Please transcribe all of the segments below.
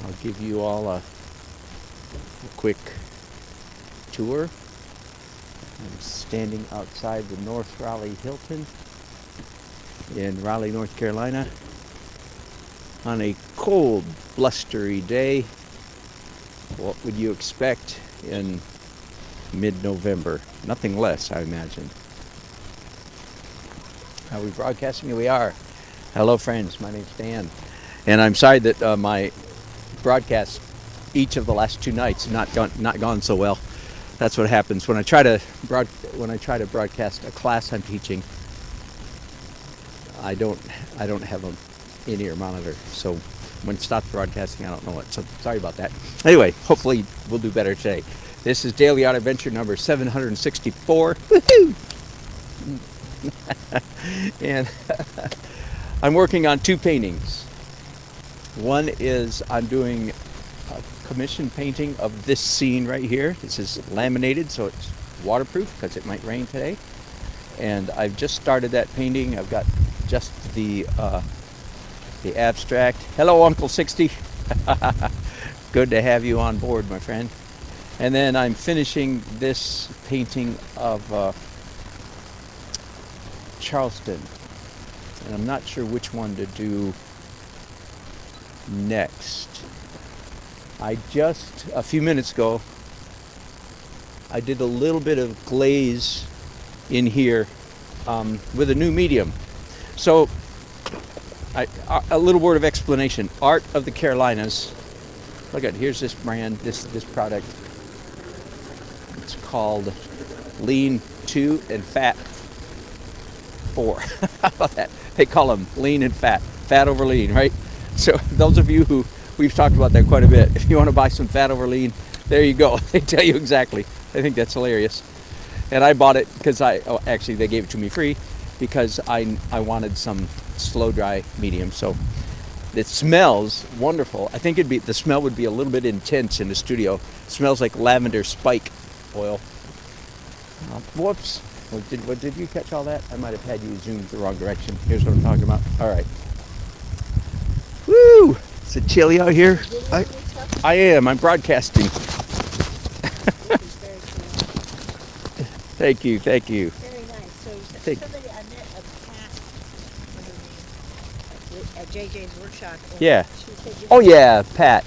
I'll give you all a quick tour. I'm standing outside the North Raleigh Hilton in Raleigh, North Carolina on a cold, blustery day. What would you expect in mid-November? Nothing less, I imagine. Are we broadcasting? Here we are. Hello, friends. My name's Dan. And I'm sorry that my broadcast each of the last two nights not gone so well. That's what happens when I try to broadcast a class I'm teaching. I don't have an in-ear monitor, so when it stops broadcasting, I don't know it. So sorry about that. Anyway, hopefully we'll do better today. This is Daily Art Adventure number 764. Woohoo! And I'm working on two paintings. One is I'm doing a commission painting of this scene right here. This is laminated, so it's waterproof because it might rain today. And I've just started that painting. I've got just the abstract. Hello, Uncle 60. Good to have you on board, my friend. And then I'm finishing this painting of Charleston. And I'm not sure which one to do next. I just, a few minutes ago, I did a little bit of glaze in here with a new medium. So, a little word of explanation. Art of the Carolinas. Look at, here's this brand, this product. It's called Lean 2 and Fat 4. How about that? They call them lean and fat. Fat over lean, right? So those of you who, we've talked about that quite a bit. If you want to buy some fat over lean, there you go. They tell you exactly. I think that's hilarious. And I bought it because actually they gave it to me free because I wanted some slow dry medium. So it smells wonderful. I think the smell would be a little bit intense in the studio. It smells like lavender spike oil. Whoops. Did you catch all that? I might have had you zoom the wrong direction. Here's what I'm talking about. All right. Woo! Is it chilly out here? I am. I'm broadcasting. Thank you. Thank you. Very nice. So somebody I met at JJ's workshop. Yeah. She said Oh yeah, Pat.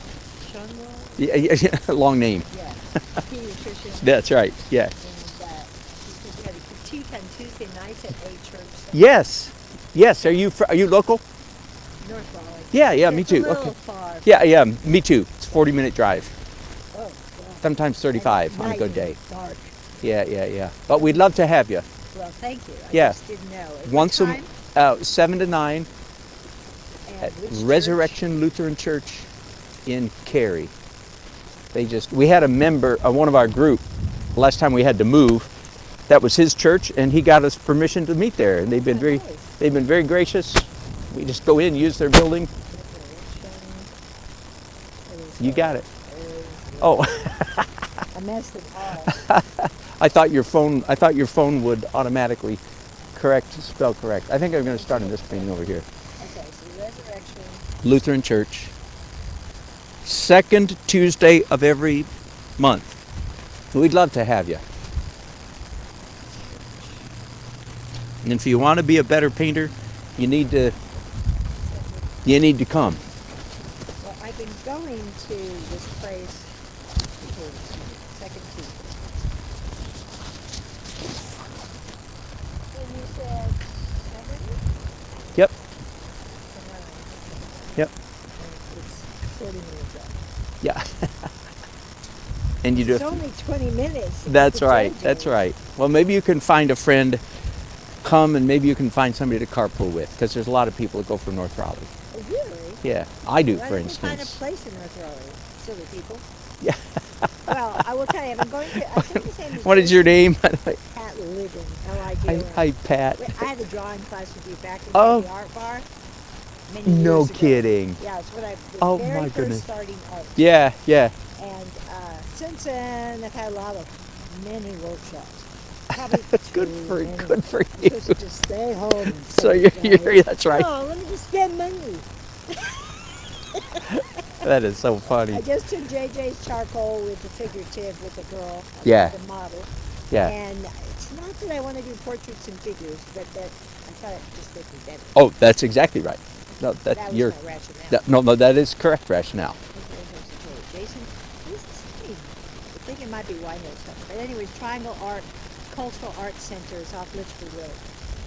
Shunwell? Yeah, long name. Yeah. Pediatrician. That's right. Yeah. And she said you had a critique on Tuesday nights at a church. Yes. Yes. Are you local? North Raleigh. Yeah. Me It's too. a little Okay. far. Yeah. Me too. It's a 40-minute drive. Oh, wow. Sometimes 35 And on a good night day. is dark. Yeah. But we'd love to have you. Well, thank you. I Yeah. just didn't know. At Once what time? 7 to 9 And at which Resurrection church? Lutheran Church in Cary. We had a member of one of our group last time we had to move. That was his church, and he got us permission to meet there. And they've been very gracious. We just go in, use their building. You got it. Oh. I messed it all. I thought your phone would automatically spell correct. I think I'm going to start in this painting over here. Okay, so Resurrection. Lutheran Church. Second Tuesday of every month. We'd love to have you. And if you want to be a better painter, you need to come. Well, I've been going to this place for second Tuesday. And you said 7? Yep. To 9. Yep. And it's 40 minutes up. Yeah. And you do. It's only 20 minutes. That's right. That's right. Well, maybe you can find a friend, come, and maybe you can find somebody to carpool with, because there's a lot of people that go from North Raleigh. Oh, really? Yeah, I do, Why for don't we find a instance. place in North Raleigh? Silly people. Yeah. Well, I will tell you, I'm going to. I think his name is What is your name? Pat Ligon. L-I-G-O-N. Hi, Pat. I had a drawing class with you back in Oh. the art bar. Many No years ago. kidding. Yeah, it's when I was Oh, very my first goodness. starting art. Yeah. And since then, I've had many workshops. Probably Good too for many. you. Just to stay home. And So sit down. you're that's right. Oh, let me just spend money. That is so funny. I just took JJ's charcoal with the figurative with the girl, Yeah. the model. Yeah. And it's not that I want to do portraits and figures, but that I thought it just looked better. Oh, that's exactly right. No, That was you're. my rationale. No, that is correct rationale. Okay, Jason, who's this name? I think it might be Whitehill something. But anyways, Triangle Art, Cultural Arts Center is off Litchfield Road.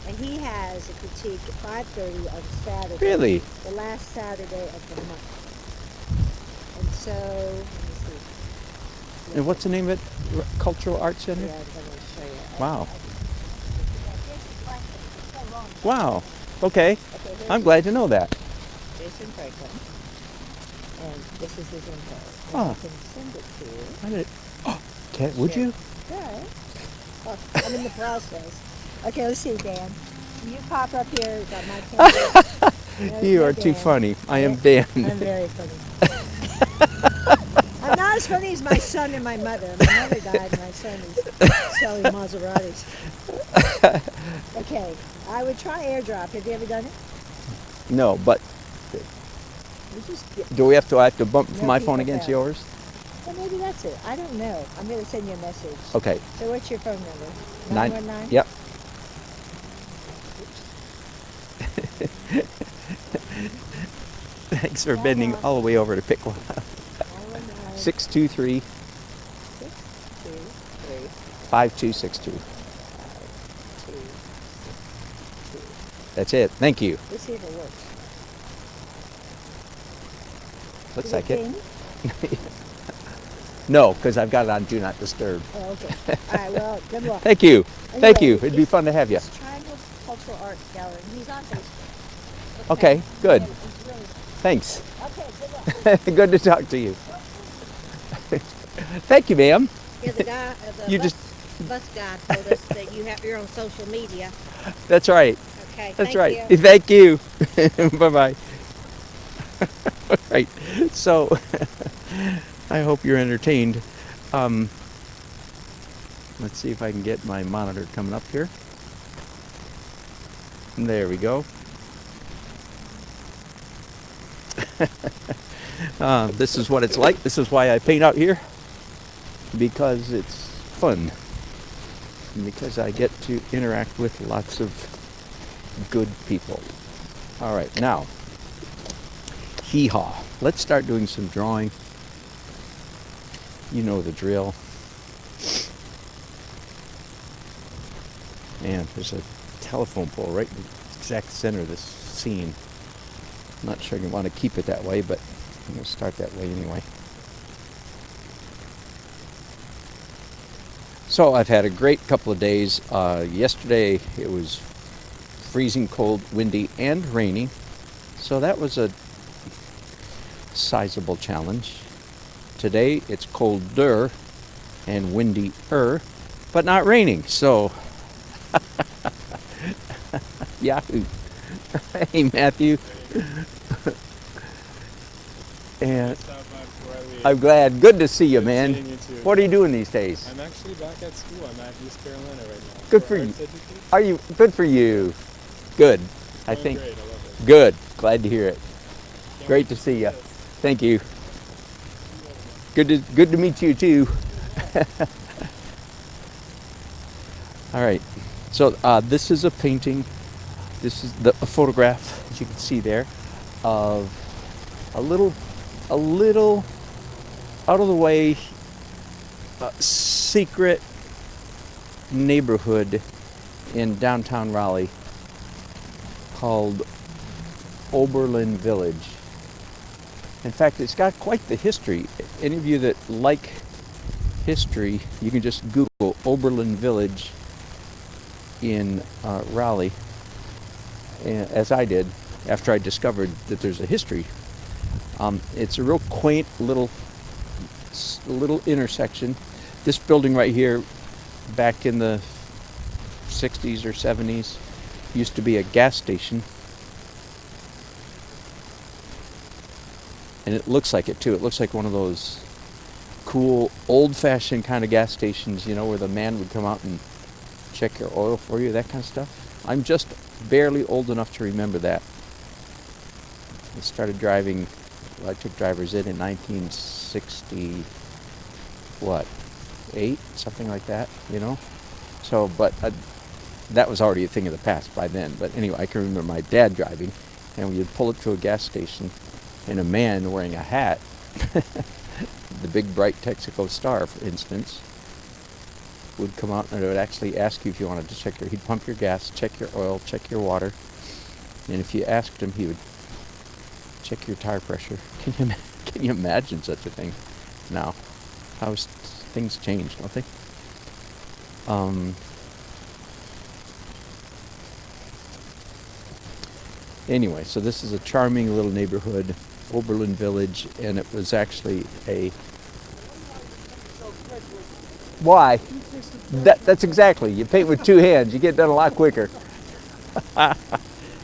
And he has a critique at 5:30 on Saturday. Really? The last Saturday of the month. And so, let me see. And what's the name of it? Cultural Arts Center? Yeah, I'm going to show you. Wow. Wow. Okay. I'm glad to know that. Jason Franklin. And this is his info. And Oh. I can send it to you. I did. Oh, would you? Yeah. Oh, I'm in the process. Okay, let's see, Dan. You pop up here. We've got my camera. You are too funny. I am Dan. I'm very funny. I'm not as funny as my son and my mother. My mother died, and my son is selling Maseratis. Okay, I would try airdrop. Have you ever done it? No, but We just, do I have to bump No my phone people against have. yours? well, maybe that's it. I don't know. I'm going to send you a message. Okay. So what's your phone number? 919? Yep. Thanks for bending all the way over to pick one up. 919 623 623 5262. 5262. That's it. Thank you. Let's see if it works. Looks Is like it. ding? No, because I've got it on Do Not Disturb. Oh, okay. All right, well, good luck. Thank you. Thank Anyway, you. It'd be fun to have you. It's Triangle Cultural Arts Gallery. He's on Facebook. Okay, good. Yeah, it's really- Thanks. Okay, good luck. Good to talk to you. Thank you, ma'am. Yeah, the guy, the You bus, bus guy told us that you're on social media. That's right. Okay, That's thank right. you. Thank you. Bye-bye. All right. So I hope you're entertained. Let's see if I can get my monitor coming up here. There we go. This is what it's like. This is why I paint out here, because it's fun, and because I get to interact with lots of good people. All right, now, hee-haw. Let's start doing some drawing. You know the drill. Man, there's a telephone pole right in the exact center of this scene. I'm not sure I want to keep it that way, but I'm going to start that way anyway. So I've had a great couple of days. Yesterday it was freezing cold, windy, and rainy. So that was a sizable challenge. Today it's colder and windier, but not raining. So, yahoo. Hey, Matthew. And I'm glad. Good to see you, man. Seeing you too. What are you doing these days? I'm actually back at school. I'm at East Carolina right now. Good for you. arts education. Are you good for you? Good. I Doing think great. I love it. good. Glad to hear it. Can't Great wait to to see you. this. Thank you. Good to meet you too. All right. So this is a painting. This is a photograph, as you can see there, of a little out of the way secret neighborhood in downtown Raleigh called Oberlin Village. In fact, it's got quite the history. Any of you that like history, you can just Google Oberlin Village in Raleigh, as I did after I discovered that there's a history. It's a real quaint little intersection. This building right here, back in the 60s or 70s, used to be a gas station. And it looks like it too. It looks like one of those cool, old-fashioned kind of gas stations, you know, where the man would come out and check your oil for you, that kind of stuff. I'm just barely old enough to remember that. I started driving Well, I took driver's ed in 1960, what, 8, something like that, you know? So, but that was already a thing of the past by then. But anyway, I can remember my dad driving, and we would pull up to a gas station, and a man wearing a hat, the big bright Texaco star, for instance, would come out and it would actually ask you if you wanted to check he'd pump your gas, check your oil, check your water, and if you asked him, he would check your tire pressure. Can you imagine such a thing now? How things changed, don't they? Anyway, so this is a charming little neighborhood, Oberlin Village, and it was actually a... Why? That's exactly. You paint with 2 hands, you get done a lot quicker.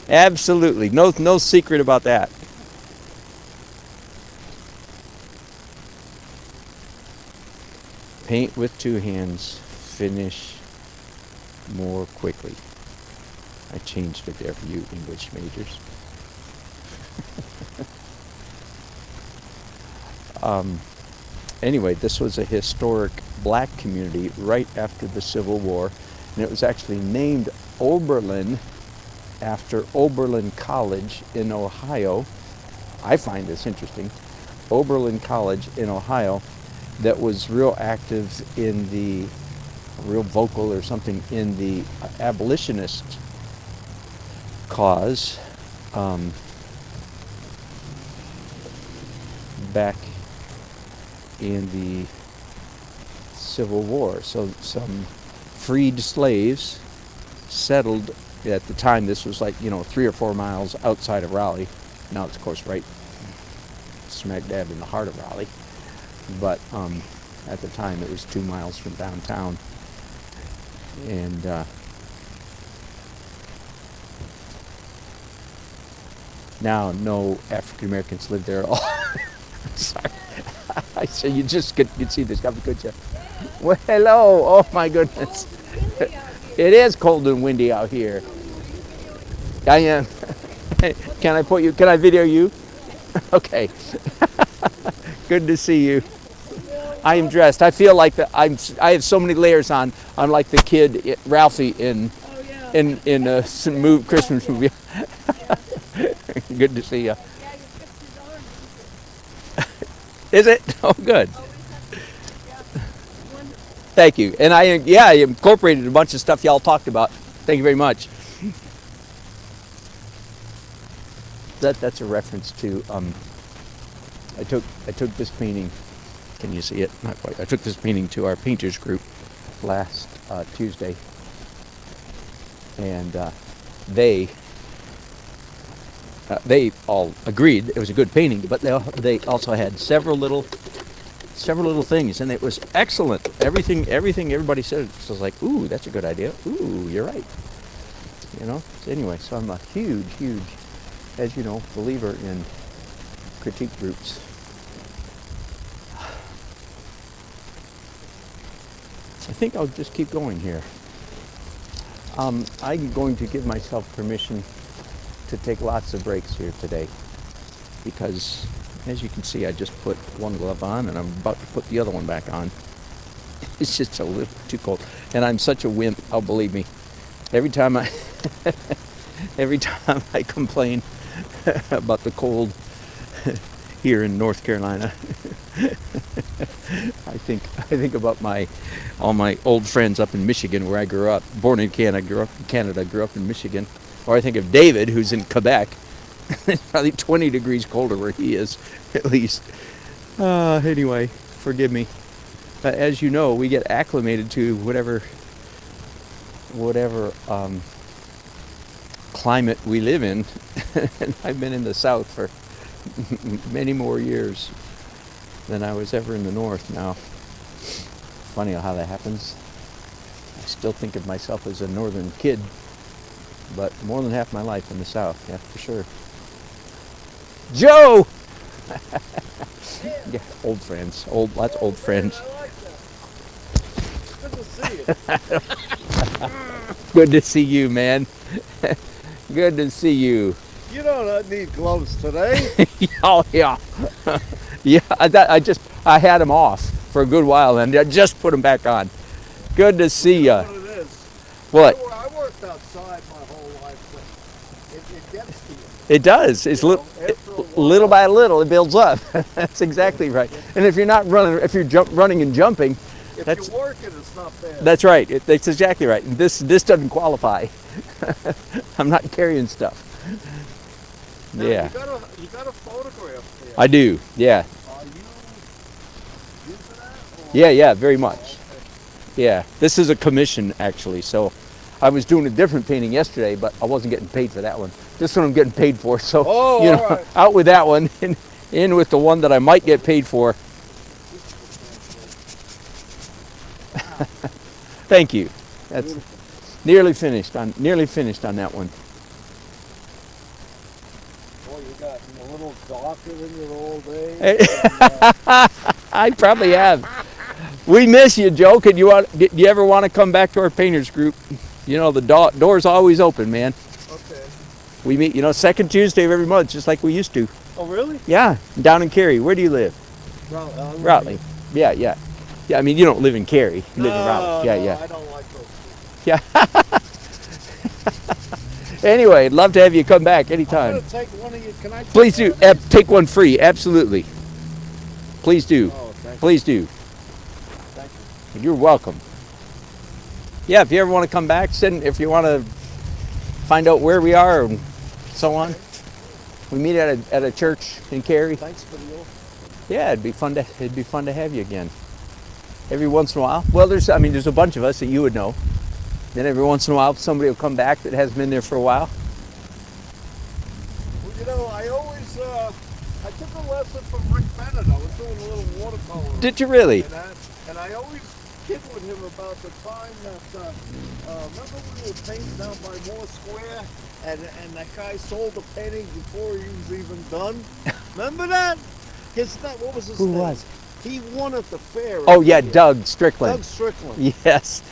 Absolutely. No secret about that. Paint with 2 hands, finish more quickly. I changed it there for you English majors. Anyway, this was a historic black community right after the Civil War, and it was actually named Oberlin after Oberlin College in Ohio. I find this interesting. Oberlin College in Ohio that was real active in the, real vocal or something in the abolitionist cause back in the Civil War. So some freed slaves settled at the time. This was like, 3 or 4 miles outside of Raleigh. Now it's of course right smack dab in the heart of Raleigh, but at the time it was 2 miles from downtown. And now no African Americans live there at all. Sorry. I say you just could see this coming, could you? Well, hello. Oh my goodness. It is cold and windy out here. I am. Can I video you? Okay. Good to see you. I am dressed. I feel like I have so many layers on. I'm like the kid Ralphie in some Christmas movie. Good to see you. Is it? Oh, good. Thank you. And I incorporated a bunch of stuff y'all talked about. Thank you very much. That's a reference to I took this painting. Can you see it? Not quite. I took this painting to our painters group last Tuesday, and they all agreed it was a good painting, but they also had several little things, and it was excellent. Everything everybody said, so I was like, ooh, that's a good idea. Ooh, you're right. So anyway, so I'm a huge, as you know, believer in critique groups. I think I'll just keep going here. I'm going to give myself permission to take lots of breaks here today, because as you can see, I just put one glove on and I'm about to put the other one back on. It's just a little too cold, and I'm such a wimp. Oh, believe me, every time I complain about the cold here in North Carolina, I think about all my old friends up in Michigan, where I grew up. Born in Canada, grew up in Canada, grew up in Michigan. Or I think of David, who's in Quebec. It's probably 20 degrees colder where he is, at least. Anyway, forgive me. As you know, we get acclimated to whatever climate we live in. And I've been in the South for many more years than I was ever in the North now. Funny how that happens. I still think of myself as a northern kid, but more than half my life in the South, yeah, for sure. Joe! Yeah, old friends. Lots of old friends. Good to see you. Good to see you, man. Good to see you. You don't need gloves today. Oh yeah, yeah. I had them off for a good while, and I just put them back on. Good to see You you. know what it is. What? I worked outside my whole life, but it gets to you. It does. It's You know, after a while- little by little, it builds up. That's exactly right. And if you're not running, if you're running and jumping, If that's you're working, it's not bad. that's right. That's exactly right. And this doesn't qualify. I'm not carrying stuff. Now, Yeah, You got a photograph there. I do. Yeah, Are you using that? Or? yeah, very much. Okay. Yeah, this is a commission actually. So I was doing a different painting yesterday, but I wasn't getting paid for that one. This one I'm getting paid for. So Oh, you know, all right. out with that one, and in with the one that I might get paid for. Thank you. That's nearly finished on that one. Boy, you got a little darker than your old age. I probably have. We miss you, Joe. Do you ever want to come back to our painters group? You know, the door's always open, man. Okay. We meet, second Tuesday of every month, just like we used to. Oh, really? Yeah, down in Cary. Where do you live? Rowley. Yeah. Yeah, I mean, you don't live in Cary. You live in Rowley. Yeah. I don't like those. Yeah. Anyway, I'd love to have you come back I'm anytime. gonna take one of you. Can I? Please do. Take one free. Absolutely. Please do. Oh, thank you. Please do. Thank you. You're welcome. Yeah, if you ever want to come back, if you want to find out where we are and so on. We meet at a church in Cary. Thanks for the offer. Yeah, it'd be fun to have you again. Every once in a while. Well, there's a bunch of us that you would know. Then every once in a while somebody will come back that hasn't been there for a while. Well, I always I took a lesson from Rick Bennett. I was doing a little watercolor. Did you really? And I always kid with him about the time that remember when we were painting down by Moore Square and that guy sold the painting before he was even done. Remember that? What was his Who name? was? He won at the fair. Oh yeah, Doug Strickland. Doug Strickland. Yes.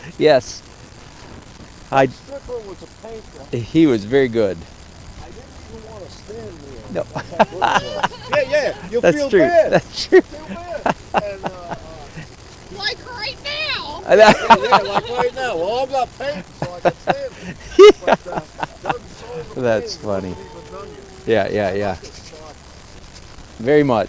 Strickland was a painter. He was very good. I didn't even want to stand there. No. That's how good it was. Yeah. You That's feel true. bad. That's true. Feel bad. And, Like right now. yeah, like right now. Well, I'm not painting, so I can stand it. But, Doug sold the That's painting, funny. wasn't even done yet. Yeah. It's, Very much.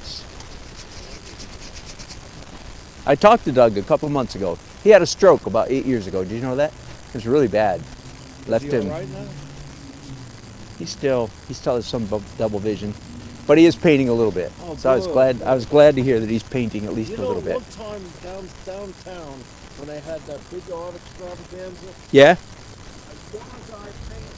I talked to Doug a couple months ago. He had a stroke about 8 years ago. Did you know that? It was really bad. Left is he him. all right now? He still has some double vision, but he is painting a little bit. Oh, So I was glad to hear that he's painting at least You a know, little bit. one time downtown when they had that big art extravaganza, Yeah. I saw a guy paint.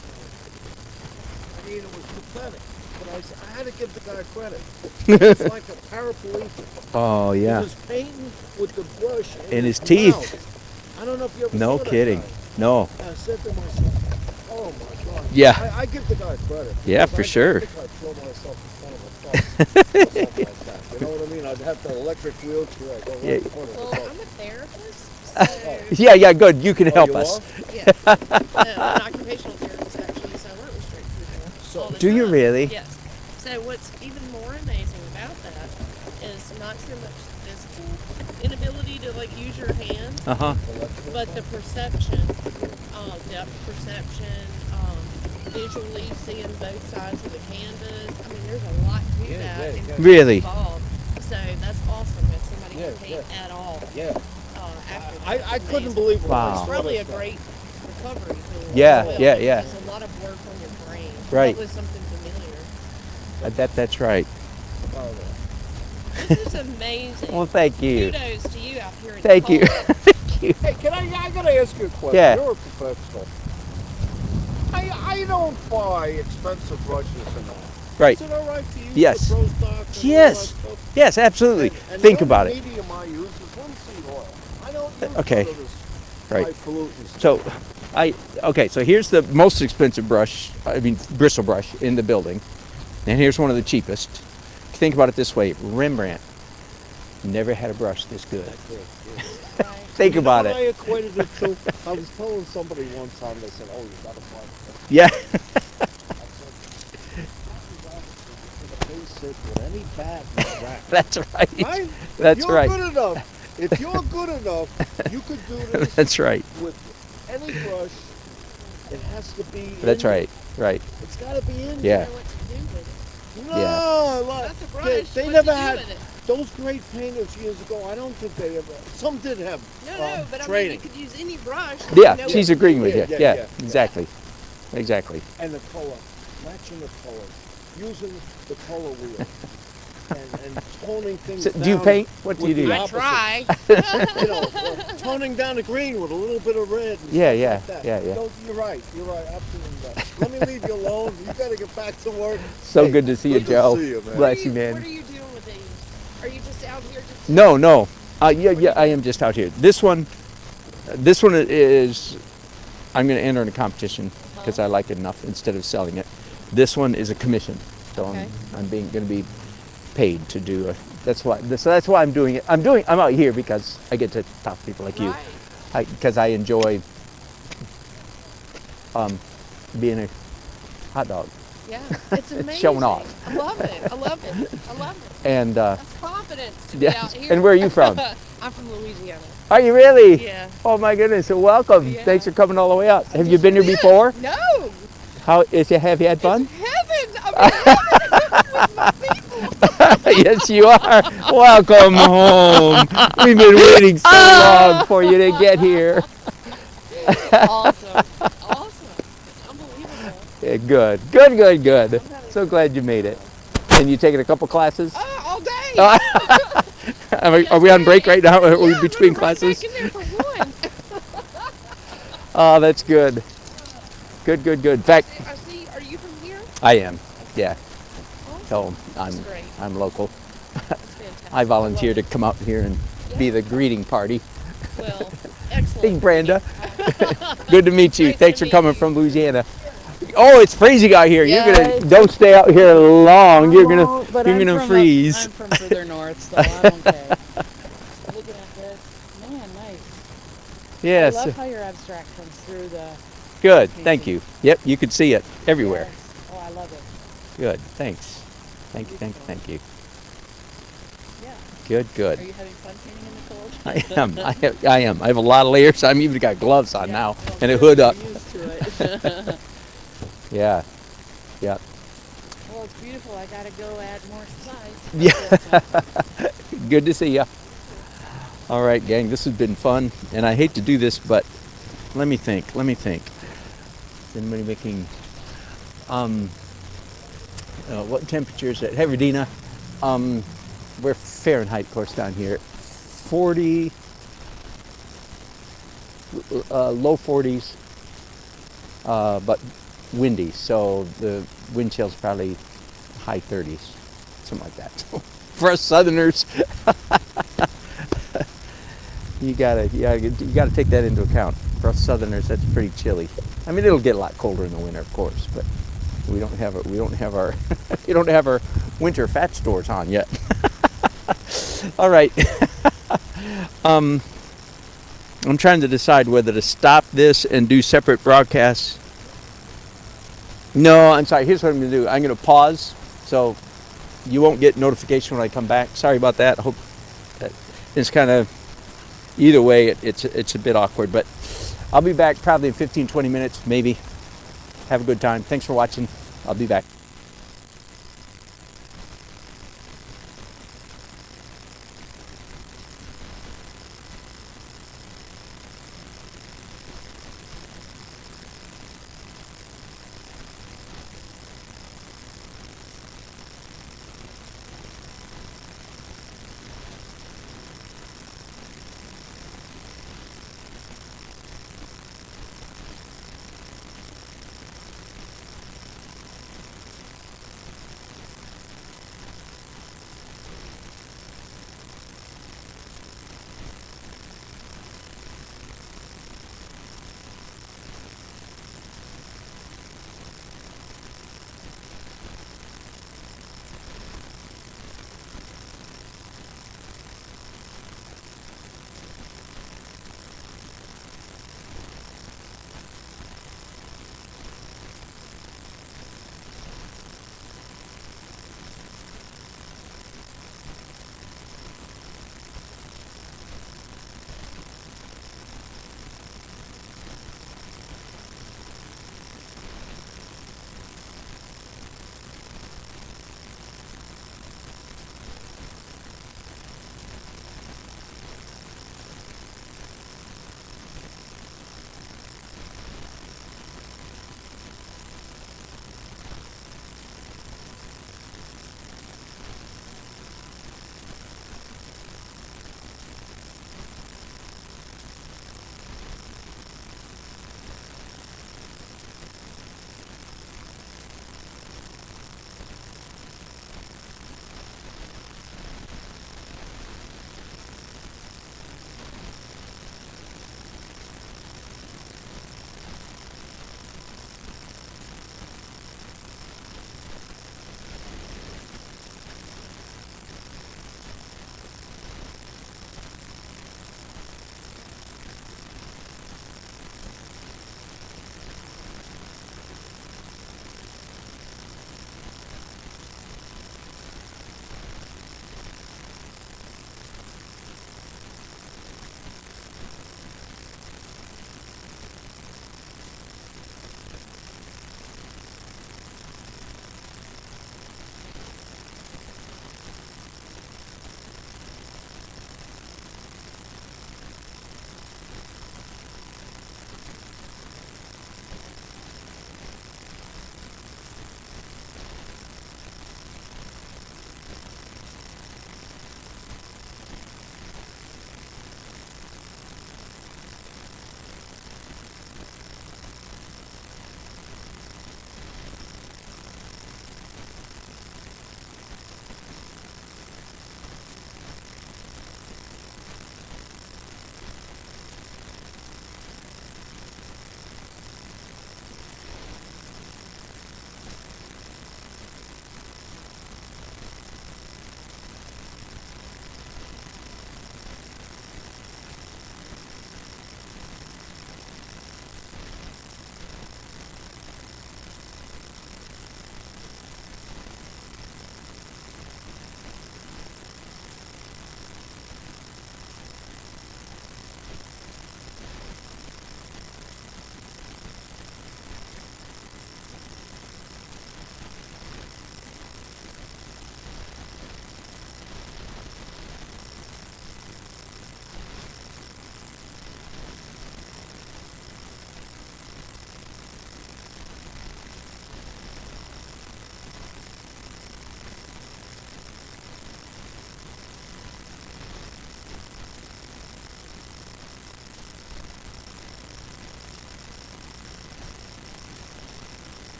I mean, it was pathetic, but I had to give the guy credit. It's like a paraplegic. Oh He yeah. was painting with the brush In his mouth. teeth. I don't know if you ever No saw that kidding. guy. No. And I said to myself, oh my God. Yeah. I give the guy credit. Yeah, because for I sure. think I'd throw myself in front of a car. or something like that. You know what I mean? I'd have the electric wheelchair. I'd go right Yeah. in front of the Well, car. I'm a therapist, Yeah. Good. You can Oh, help you us. are? yeah. I'm an occupational therapist actually, so I work with straight people all the Do you time. really? Yes. So what's even more amazing about that is not so much the physical inability to use your hand, Uh-huh. but the perception, depth perception, visually seeing both sides of the canvas. I mean, there's a lot to that. and Really? involved. So that's awesome if somebody Yeah, can paint at all. Yeah. After I that. It's couldn't amazing. believe it. when I Wow. saw Really a that stuff. great recovery tool. Yeah, as well, yeah. because There's a lot of work on your brain. Right. That was something familiar. That's right. Oh, This is amazing. Well, thank you. Kudos to you out here in Thank the you. cold. Thank you. Hey, I gotta ask you a question. Yeah. You're a professional. I don't buy expensive brushes and all. Right. Is it all right to use Yes. the Pro Stock and all that Yes. stuff? Yes, absolutely. And Think the about only it. medium I use is linseed oil. I don't use Okay. none of this Right. high pollutants. So here's the most expensive bristle brush in the building. And here's one of the cheapest. Think about it this way. Rembrandt never had a brush this good. Think You know about what I it. equated it to? I was telling somebody one time, they said, oh, you gotta buy this. Yeah. it with any bat and whack. That's right. Right? That's if you're right. good enough, if you're good enough, you could do this That's right. with any brush. It has to be. That's in right. Right. You. It's got to be in. Yeah. Know what to do with it. No, Yeah. like, Not the brush. they what never to do had with it. those great painters years ago. I don't think they ever. Some did have No, but I mean, training. you could use any brush. Yeah, know she's what- agreeing with you. Yeah, Yeah, yeah, yeah. exactly. Exactly. And the color, matching the colors, using the color wheel, and toning things So, down. do you paint? What do you with do? the I opposite. try. You know, toning down the green with a little bit of red. And Yeah, stuff yeah, like that. yeah, yeah. You're right. You're right. Absolutely right. Let me leave you alone. You got to get back to work. So Hey, good to see you, good Joe. To see you, man. Bless you, man. What are you doing with these? Are you just out here just No, no. Yeah, I am just out here. This one is. I'm going to enter in a competition because I like it enough instead of selling it. This one is a commission, so Okay. I'm going to be paid to do it. That's why. So that's why I'm doing it. I'm out here because I get to talk to people like you. right? Because I enjoy being a hot dog. Yeah, it's amazing. Showing off. I love it. I love it. I love it. And That's confidence to be yeah. out here. And where are you from? I'm from Louisiana. Are you really? Yeah. Oh my goodness! So welcome. Yeah. Thanks for coming all the way out. Have you been here before? No. Have you had fun? It's heaven. I'm with my people. Yes, you are. Welcome home. We've been waiting so long for you to get here. Awesome. Awesome. It's unbelievable. Yeah, good. So glad you made it. And you taking a couple classes? All day. Are we on break right now? Are we Yeah, between we're right classes? back in there for one. Oh, that's good. Good. In fact, I see. Are you from here? I am. Yeah. Awesome. So That's great. I'm local. That's fantastic. I volunteered to love come out here and be the greeting party. it. Well, excellent. Hey, Brenda. Good to meet you. Nice Thanks to for meet coming you. from Louisiana. Oh, it's freezing out here. You're Yeah, gonna don't stay out here long. You're gonna freeze. I'm from further north, so I'm okay. Looking at this, man, nice. Yes. I love how your abstract comes through the. Good. Thank you. Yep, you could see it everywhere. Yes. Oh, I love it. Good. Thanks. Thank you. Yeah. Good. Are you having fun painting in the cold? I am. I have a lot of layers. I'm even got gloves on now well, and a good, hood you're up. used to it. Yeah. Well, it's beautiful. I gotta go add more supplies. Yeah. Good to see you. All right, gang. This has been fun, and I hate to do this, but let me think. Anybody making? What temperature is it? Hey, Redina. We're Fahrenheit, of course, down here. 40, low 40s, but windy. So the wind chill's probably high 30s, something like that. For us Southerners, you gotta take that into account. For us Southerners, that's pretty chilly. I mean, it'll get a lot colder in the winter, of course, but we don't have our winter fat stores on yet. All right. I'm trying to decide whether to stop this and do separate broadcasts. No, I'm sorry. Here's what I'm going to do. I'm going to pause, so you won't get notification when I come back. Sorry about that. I hope that it's kind of, either way, it's a bit awkward, but I'll be back probably in 15, 20 minutes, maybe. Have a good time. Thanks for watching. I'll be back.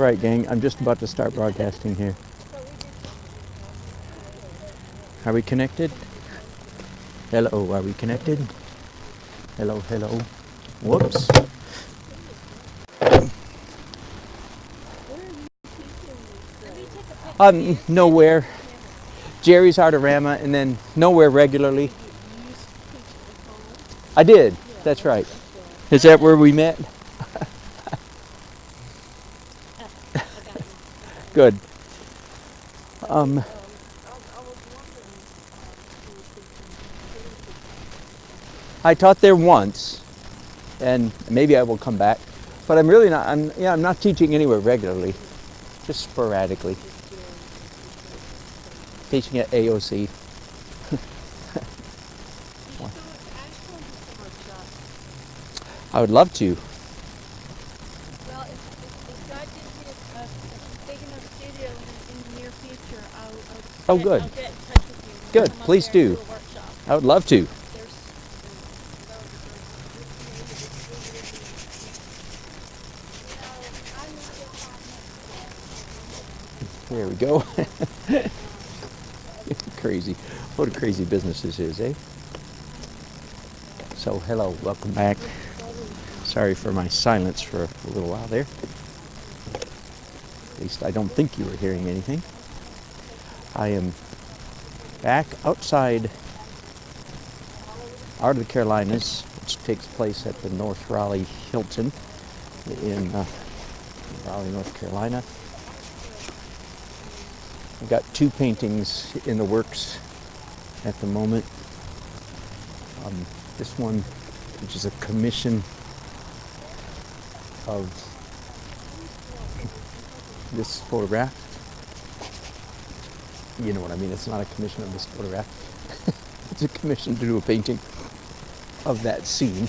right, gang. I'm just about to start broadcasting here. Are we connected? Hello, are we connected? Hello, hello. Whoops. Nowhere. Jerry's Artorama, and then nowhere regularly. I did. That's right. Is that where we met? Good. I taught there once, and maybe I will come back. But I'm really not. I'm not teaching anywhere regularly, just sporadically. Teaching at AOC. I would love to. Well, if God gives me a big enough studio in the near future, Oh, good. I'll get in touch with you. Good. Come up Please there and do. a workshop. I would love to. There we go. Crazy. What a crazy business this is, eh? So, hello, welcome back. Sorry for my silence for a little while there. At least I don't think you were hearing anything. I am back outside Art of the Carolinas, which takes place at the North Raleigh Hilton in Raleigh, North Carolina. I've got 2 paintings in the works at the moment. This one, which is a commission of this photograph. You know what I mean, it's not a commission of this photograph. It's a commission to do a painting of that scene,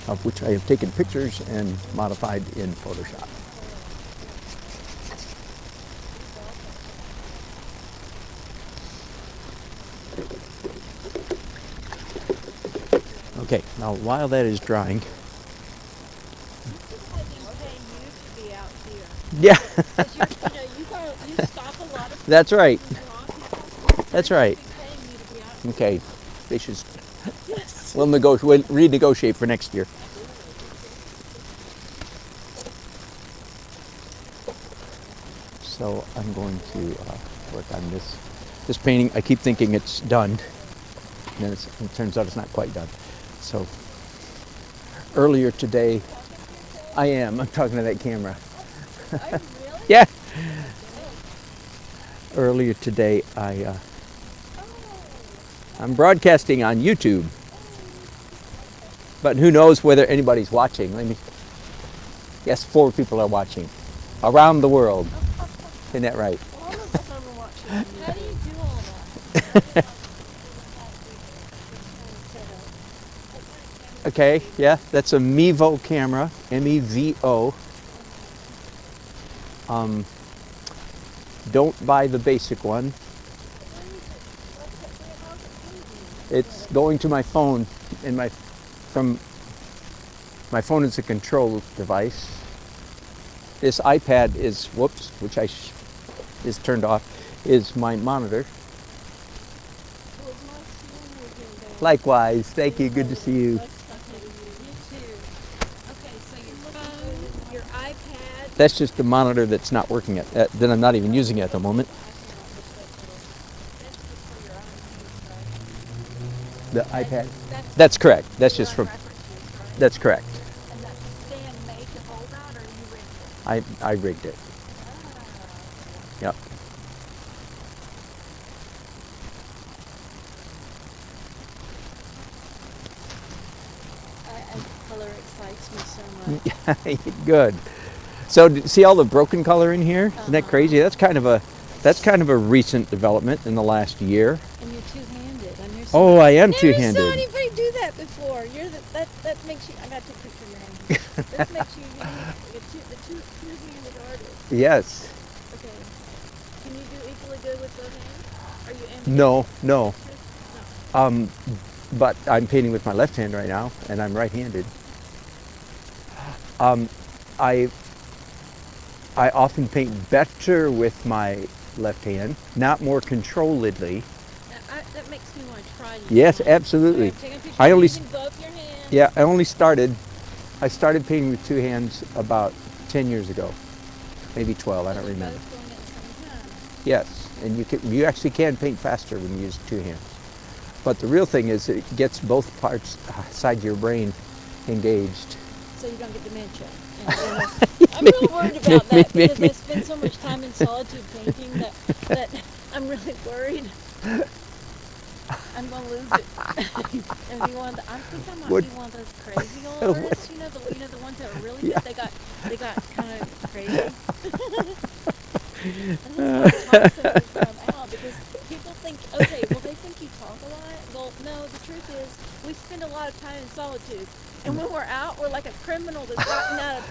of which I have taken pictures and modified in Photoshop. Okay, now while that is drying, yeah, You stop a lot of that's right. people. That's right. Paying you to be out here. Okay, they should. We'll renegotiate for next year. So I'm going to work on this painting. I keep thinking it's done, and then it turns out it's not quite done. So earlier today, I'm talking to that camera. Yeah. Earlier today, I'm broadcasting on YouTube, but who knows whether anybody's watching. Yes, 4 people are watching around the world. Isn't that right? All of us are watching. How do you do all that? Okay, yeah, that's a Mevo camera, M-E-V-O. Don't buy the basic one. It's going to my phone, and my phone is a control device. This iPad is, which is turned off, is my monitor. Likewise, thank you, good to see you. You too. Okay, so your phone, your iPad. That's just the monitor that's not working that I'm not even using at the moment. The iPad? That's correct. That's just from, that's correct. And that's stand made to hold that, or you rigged it? I rigged it. Yep. Color excites me so much. Good. So see all the broken color in here? Isn't that crazy? That's kind of a recent development in the last year. And you're two-handed. Oh, I am Never two-handed. saw anybody do that before. That makes you. I got to take a picture of your hand. That makes you unique. The two-handed artist. Yes. Okay. Can you do equally good with both hands? Are you ambidextrous? No, no. No. But I'm painting with my left hand right now, and I'm right-handed. I often paint better with my left hand, not more controlledly. That makes me want to try to. Yes, absolutely. Okay, take a picture I only using both your hands. Yeah, I started painting with two hands about 10 years ago, maybe 12, I don't You're remember. both doing it at the same time. Yes, and you actually can paint faster when you use two hands. But the real thing is it gets both parts sides of your brain engaged. So you don't get dementia. I'm really worried about that because I spend so much time in solitude painting that I'm really worried I'm gonna lose it. And I think I might be one of those crazy old artists. You know the ones that are really good. They got kind of crazy. And that's why toxins come out because people think, okay, well they think you talk a lot. Well, no, the truth is we spend a lot of time in solitude. And when we're out, we're like a criminal that's gotten out of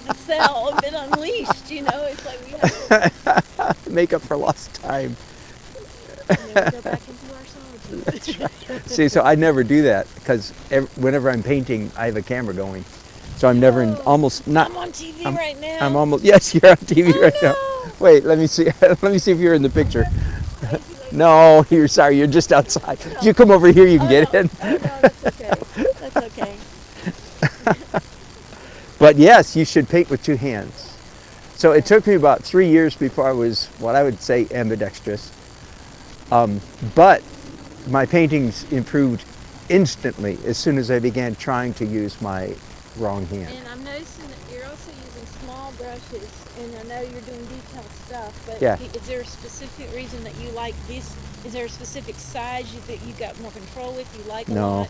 the cell and been unleashed, you know? It's like we have to Make up for lost time. and then we go back into our solitude. That's right. See, so I never do that because whenever I'm painting, I have a camera going. So I'm never almost not. I'm on TV right now. I'm almost, yes, you're on TV right now. No. Wait, let me see. Let me see if you're in the picture. No, you're sorry. You're just outside. If you come over here, you can get in. Oh, no, that's okay. That's okay. But yes, you should paint with two hands. So it took me about 3 years before I was what I would say ambidextrous. But my paintings improved instantly as soon as I began trying to use my wrong hand. And I'm noticing that you're also using small brushes, and I know you're doing detailed stuff, but Yeah. is there a specific reason that you like this? Is there a specific size that you got more control with, you like a No. lot?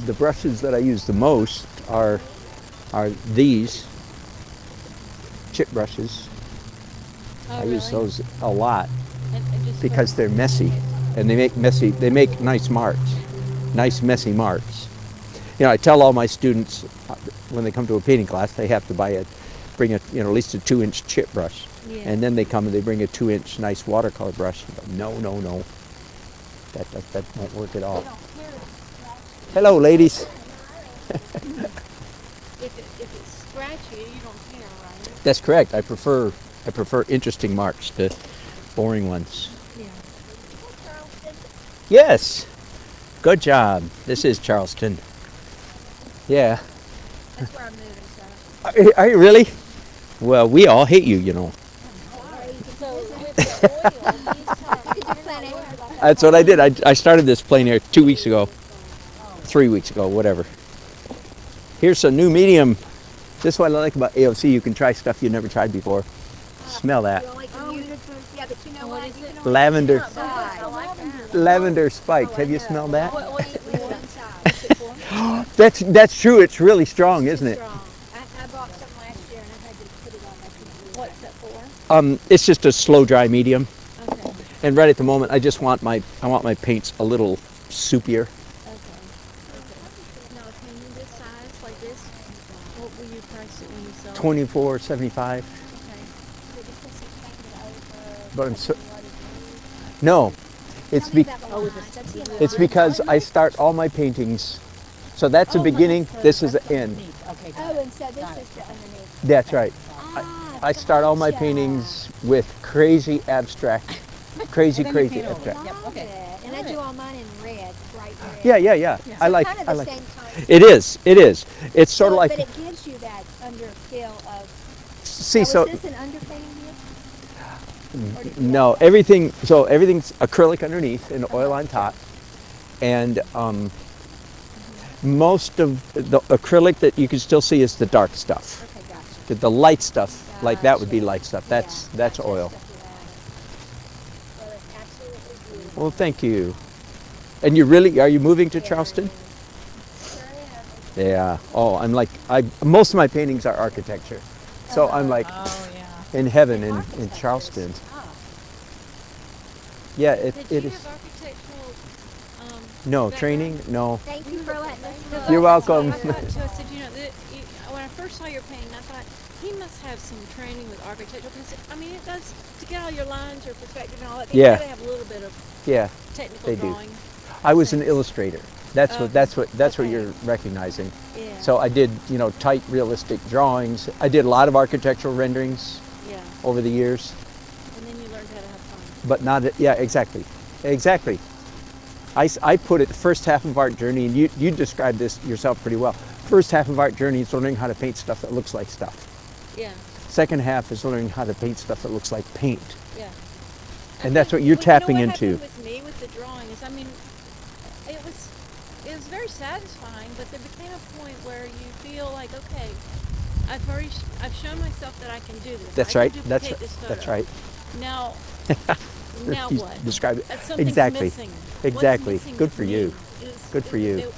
The brushes that I use the most are these chip brushes. Oh, I use really? those a lot And just because they're messy and they make nice marks, nice messy marks. You know, I tell all my students when they come to a painting class they have to bring at least a 2-inch chip brush. Yeah. And then they come and they bring a 2-inch nice watercolor brush. No. That won't work at all. Hello, ladies. If it's scratchy, you don't care, right? That's correct. I prefer interesting marks to boring ones. Yeah. Yes. Good job. This is Charleston. Yeah. That's where I'm moving, so. Are you really? Well, we all hate you, you know. So with the oil, these That's what I did. I started this plein air 2 weeks ago. 3 weeks ago, whatever. Here's a new medium. This is what I like about AOC. You can try stuff you've never tried before. Smell that. yeah, but you know what? You can Lavender. I like that. Lavender spiked. Have you smelled that? What do you want inside? That's true. It's really strong, isn't it? Strong. I bought some last year and I had to put it on my computer. What's that for? It's just a slow dry medium. Okay. And right at the moment, I just want my paints a little soupier. Now, a painting this size, like this, what will you price it when you sell it? $24.75. Okay. But I'm so no. It's because I start all my paintings. So that's the beginning. This is the end. Okay, Oh, and so this is the underneath. That's right. Ah, I start all my gotcha. paintings with crazy abstract, crazy Then you paint over abstract. it. Yep, okay. And I do all mine in red, bright red. Yeah. I like. Kind of I the like. same time. It is. It's sort of like. But it gives you that under feel of. See, Now, so is this an underpainting here? Or did you no, like everything. So everything's acrylic underneath and oil on top, and most of the acrylic that you can still see is the dark stuff. that? Okay, gotcha. The light stuff, like that would be Gotcha. light stuff. That's Gotcha. oil. Well, it's absolutely beautiful. Well, thank you. And are you moving to Charleston? Sure am. Yeah. Oh, most of my paintings are architecture. So I'm like Oh, yeah. in heaven in Charleston. Yeah, Did it you is. have architectural, No, background? training? No. Thank you for letting us know. You're welcome. I thought, so I said, when I first saw your painting, I thought, he must have some training with architecture. Because, I mean, it does, to get all your lines or perspective and all that, Yeah. they have a little bit of Yeah, technical they do. drawing. I was an illustrator. That's Okay. what Okay. you're recognizing. Yeah. So I did, tight realistic drawings. I did a lot of architectural renderings Yeah. over the years, And then you learned how to have fun. but not, yeah, exactly. Exactly. I put it the first half of Art Journey, and you described this yourself pretty well. First half of Art Journey is learning how to paint stuff that looks like stuff. Yeah. Second half is learning how to paint stuff that looks like paint. Yeah. And that's what you're tapping what into. happened with me with the drawing is, I mean, it was very satisfying, but there became a point where you feel like, okay, I've shown myself that I can do this. That's I right. can That's duplicate this photo. that's right. Now, now You what? describe it. Something's Exactly. missing. What's Exactly. missing Good with for me you. Good for you.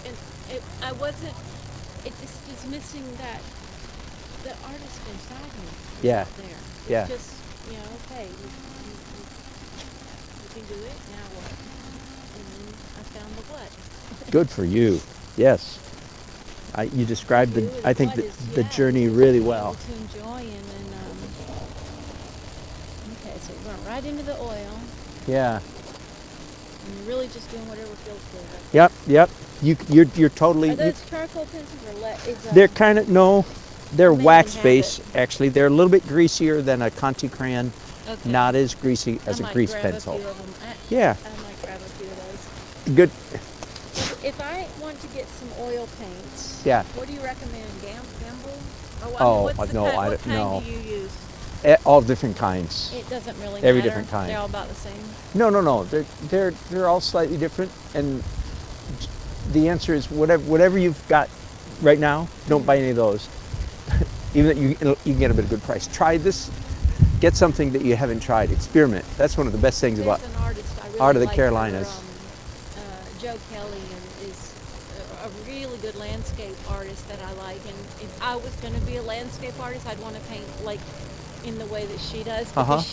I wasn't. It just is missing that the artist inside me. Is Yeah. not there. It's Yeah. just okay, you can do it. Now what? And then I found the what. Good for you. Yes. You described You I think what the, is- the yeah, journey just really being well. able to enjoy and okay, so we went right into the oil, Yeah. and you're really just doing whatever feels good. Yep. Yep. You're totally. Are those charcoal pencils or They're kind of no. They're Made in wax habit. base. Actually, they're a little bit greasier than a Conti crayon. okay. Not as greasy as I a might grease grab pencil. A few of them. Yeah. I might grab a few of those. Good. If I want to get some oil paints, Yeah. what do you recommend? Gamble? Or Oh, what's the no, kind, I what don't kind know. do you use? All different kinds. It doesn't really Every matter. different kind. They're all about the same. No. They're all slightly different, and the answer is whatever you've got right now. Don't buy any of those. Even that you can get them at a good price. Try this. Get something that you haven't tried. Experiment. That's one of the best things There's about an artist I really Art of the like Carolinas. Joe Kelly and is a really good landscape artist that I like. And if I was going to be a landscape artist, I'd want to paint like in the way that she does, because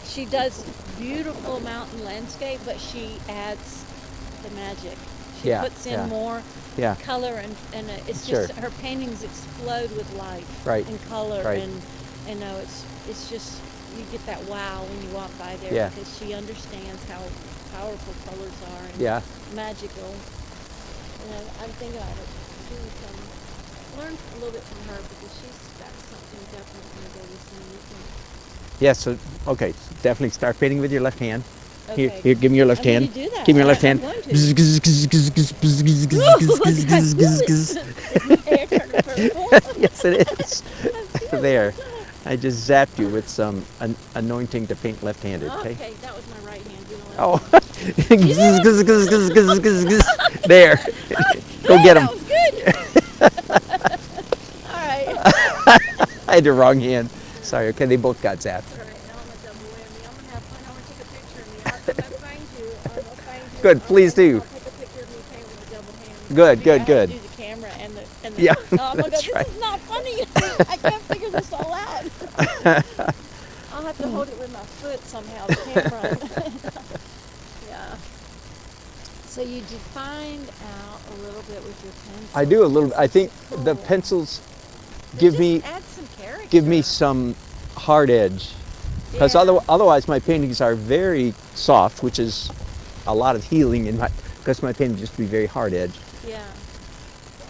she does beautiful mountain landscape, but she adds the magic. She Yeah, puts in yeah. more Yeah. color and it's Sure. just her paintings explode with life Right, and color right. and it's just you get that wow when you walk by there, Yeah. because she understands how powerful colors are and Yeah. magical. I'm thinking about it. Learn a little bit from her, because she's got something definitely that is unique. Yeah. So okay, definitely start painting with your left hand. Here, Okay. give me your left I'm hand. gonna do that. Give me your left I'm hand. going to. Bzz, gzz, gzz, gzz, gzz, bzz, gzz, gzz, Look, gzz, I gzz, feel gzz, it. gzz. Is my hair turning purple? Yes, it is. There. I just zapped you with some anointing to paint left-handed. Okay. Okay, that was my right hand. You know what? Oh. Gzz, gzz, gzz, gzz, gzz, gzz, gzz. There. Go get him. That was good. All right. I had the wrong hand. Sorry. Okay, they both got zapped. All right, now I'm gonna double whammy. I'm gonna have fun. I'm gonna take a picture of me. I'll come find you. I'll find you. Good, please do. I'll take a picture of me painting with a double hand. Good, Maybe I good, good. have to do the camera and the Yeah, oh my God, that's this right. is not funny. I can't figure this all out. I'll have to hold it with my foot somehow, the camera. Yeah. So you defined out a little bit with your pencil. I do a little. I think the Cool. pencils But give just me add some character. give me some hard edge, because Yeah. otherwise my paintings are very soft, which is a lot of healing in my, because my paintings used to be very hard edge. Yeah.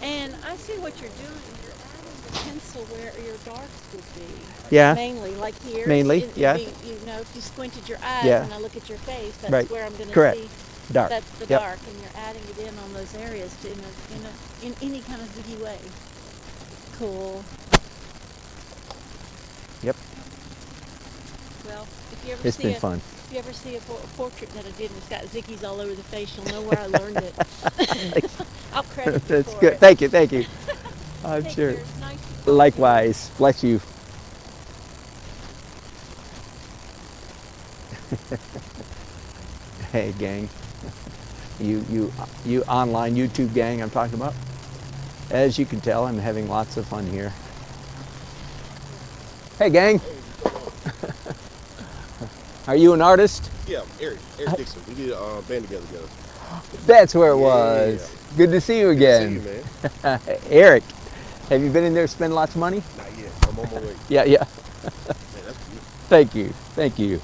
And I see what you're doing. You're adding the pencil where your darks would be. Yeah. Mainly, like here. Mainly, yeah. You know, if you squinted your eyes Yeah. and I look at your face, that's Right. where I'm going to Correct. see. Dark. That's the Yep. dark, and you're adding it in on those areas in any kind of ziggy way. Cool. Yep. Well, if you ever It's see been a fun. if you ever see a portrait that I did and it's got ziggies all over the face, you'll know where I learned it. I'll credit you That's for good. it. Thank you. Thank you. I'm Take sure. care. It's nice to talk to you. Likewise. Bless you. Hey, gang. You online YouTube gang I'm talking about. As you can tell, I'm having lots of fun here. Hey, gang. Are you an artist? Yeah, Eric Dixon. We did a band together. That's where it Yeah. was. Good to see you See again. you, man. Eric, have you been in there to spend lots of money? Not yet. I'm on my way. Yeah. Man, that's beautiful. Thank you. Thank you.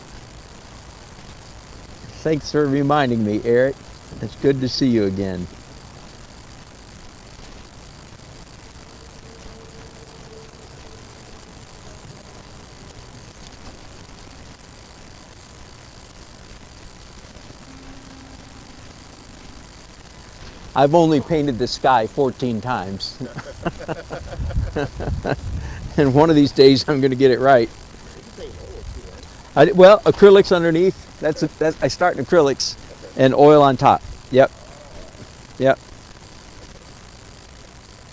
Thanks for reminding me, Eric. It's good to see you again. I've only painted the sky 14 times. And one of these days I'm going to get it right. Well, acrylics underneath. I start in acrylics and oil on top. Yep. Yep.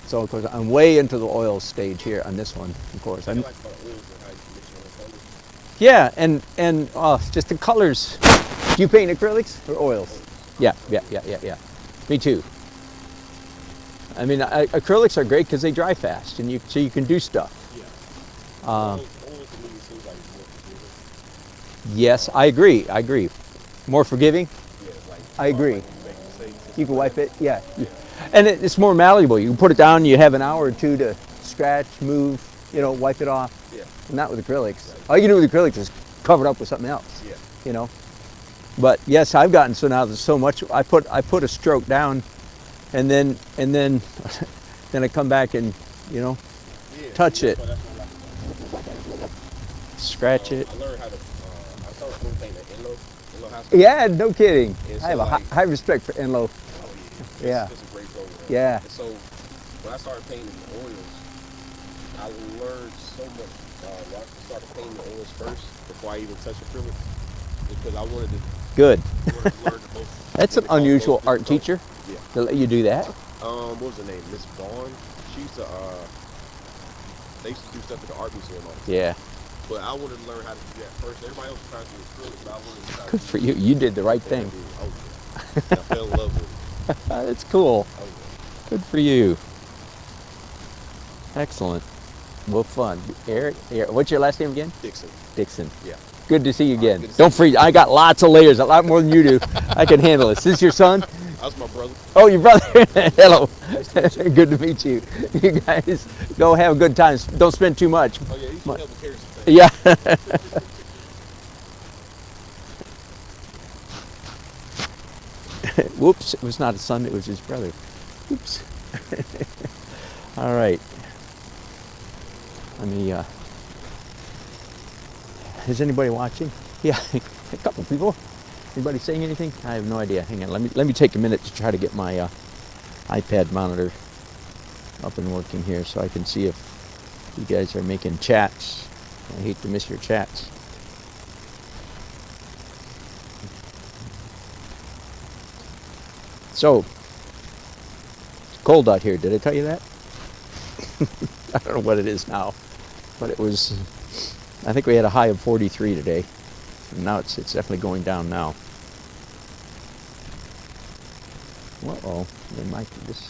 So of course I'm way into the oil stage here on this one. Of course, yeah, and just the colors. Do you paint acrylics or oils? Yeah. Me too. I mean, acrylics are great because they dry fast, and so you can do stuff. Yes, I agree. More forgiving. I agree. You can wipe it. Yeah. And it's more malleable. You can put it down. You have an hour or two to scratch, move, wipe it off. Yeah. Not with acrylics. All you can do with acrylics is cover it up with something else. Yeah. But yes, I've gotten so now there's so much. I put a stroke down, and then then I come back and touch it, scratch it. I learned how to. I started spray painting at Enloe High School. Yeah, no kidding. And I have a high respect for Enloe. Yeah. It's a great program. Yeah. And so when I started painting the oils, I learned so much. I started painting the oils first before I even touched acrylic, because I wanted to. Good. Learn the most. That's an unusual art teacher. Yeah. To let you do that. What was her name? Miss Vaughn. She used to. They used to do stuff at the art museum all the time. Yeah. But I wanted to learn how to do that first. Everybody else was trying to do acrylic, but I wanted to try to Good do for you. You did the right thing. Oh, yeah. I fell in love with it. That's cool. Oh, yeah. Good for you. Excellent. Well, fun. Eric, what's your last name again? Dixon. Yeah. Good to see you again. Good to see Don't freeze. I got lots of layers, a lot more than you do. I can handle it. Is this your son? That's my brother. Oh, your brother. Hello. Good to meet you. You guys go have a good time. Don't spend too much. Oh, yeah, you should help me carry some things. Yeah. Whoops, it was not his son, it was his brother. Oops. All right. Let me, is anybody watching? Yeah, a couple people. Anybody saying anything? I have no idea. Hang on, let me take a minute to try to get my iPad monitor up and working here so I can see if you guys are making chats. I hate to miss your chats. So, it's cold out here. Did I tell you that? I don't know what it is now, but it was, I think we had a high of 43 today. And now it's definitely going down now. Uh-oh, the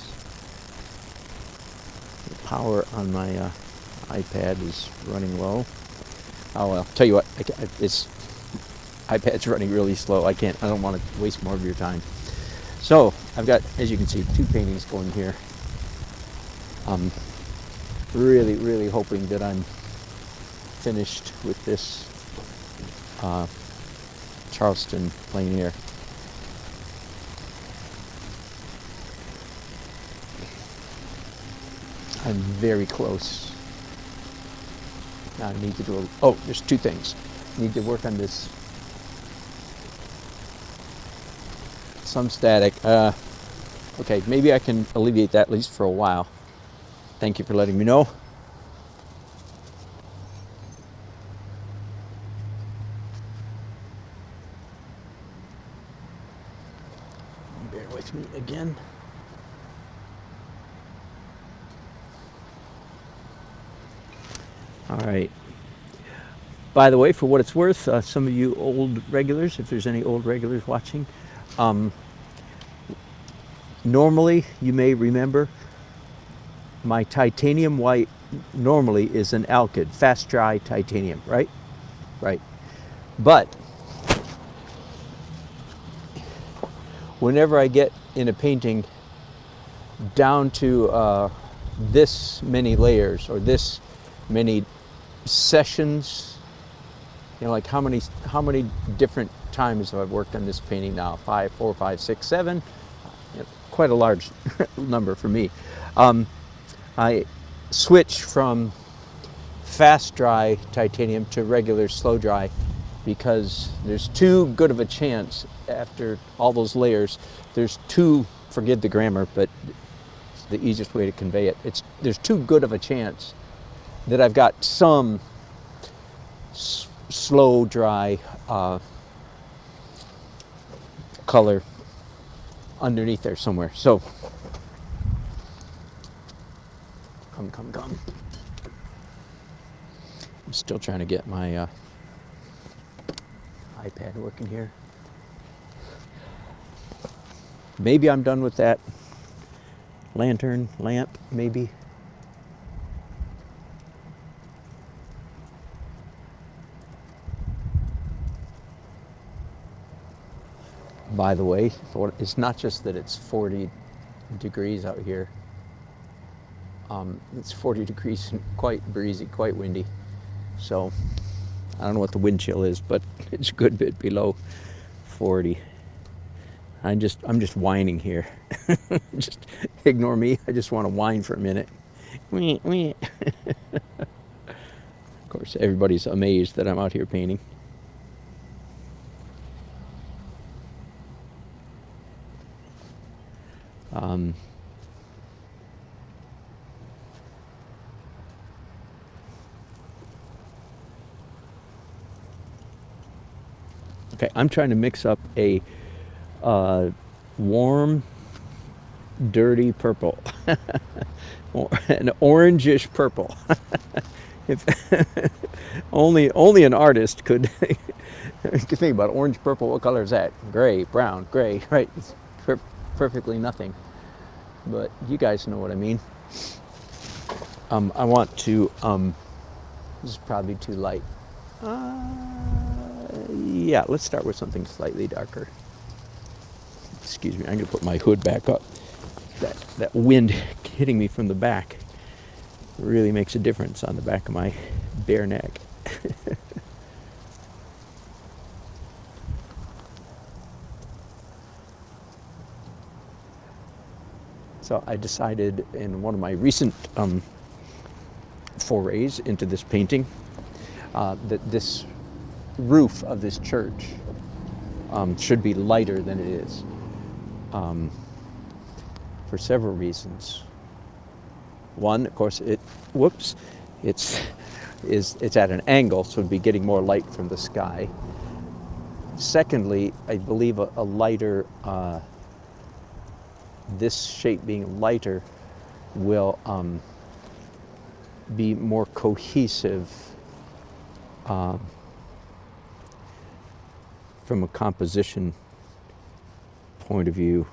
power on my iPad is running low. Oh well, tell you what, iPad's running really slow. I don't want to waste more of your time. So I've got, as you can see, 2 paintings going here. I'm really hoping that I'm finished with this Charleston plein air. I'm very close. Now I need to do there's 2 things. I need to work on this. Some static. Okay, maybe I can alleviate that at least for a while. Thank you for letting me know. Bear with me again. All right. By the way, for what it's worth, some of you old regulars, if there's any old regulars watching, normally you may remember my titanium white normally is an alkyd, fast dry titanium, right? Right. But whenever I get in a painting down to this many layers or this many sessions, like how many different times have I worked on this painting now? 5, 4, 5, 6, 7. Quite a large number for me. I switch from fast dry titanium to regular slow dry because there's too good of a chance after all those layers, there's two, forgive the grammar, but it's the easiest way to convey it. There's too good of a chance that I've got some slow, dry color underneath there somewhere. So, come. I'm still trying to get my iPad working here. Maybe I'm done with that lamp, maybe. By the way, it's not just that it's 40 degrees out here. It's 40 degrees and quite breezy, quite windy. So I don't know what the wind chill is, but it's a good bit below 40. I'm just whining here. Just ignore me. I just want to whine for a minute. Of course, everybody's amazed that I'm out here painting. Okay, I'm trying to mix up a warm, dirty purple, an orangish purple. If only an artist could think about orange purple. What color is that? Gray, brown, gray, right? It's perfectly nothing. But you guys know what I mean. I want to. This is probably too light. Yeah, let's start with something slightly darker. Excuse me, I'm going to put my hood back up. That wind hitting me from the back really makes a difference on the back of my bare neck. So I decided in one of my recent forays into this painting that this roof of this church should be lighter than it is, for several reasons. One, of course, it's at an angle, so it'd be getting more light from the sky. Secondly, I believe a lighter, this shape being lighter will be more cohesive from a composition point of view.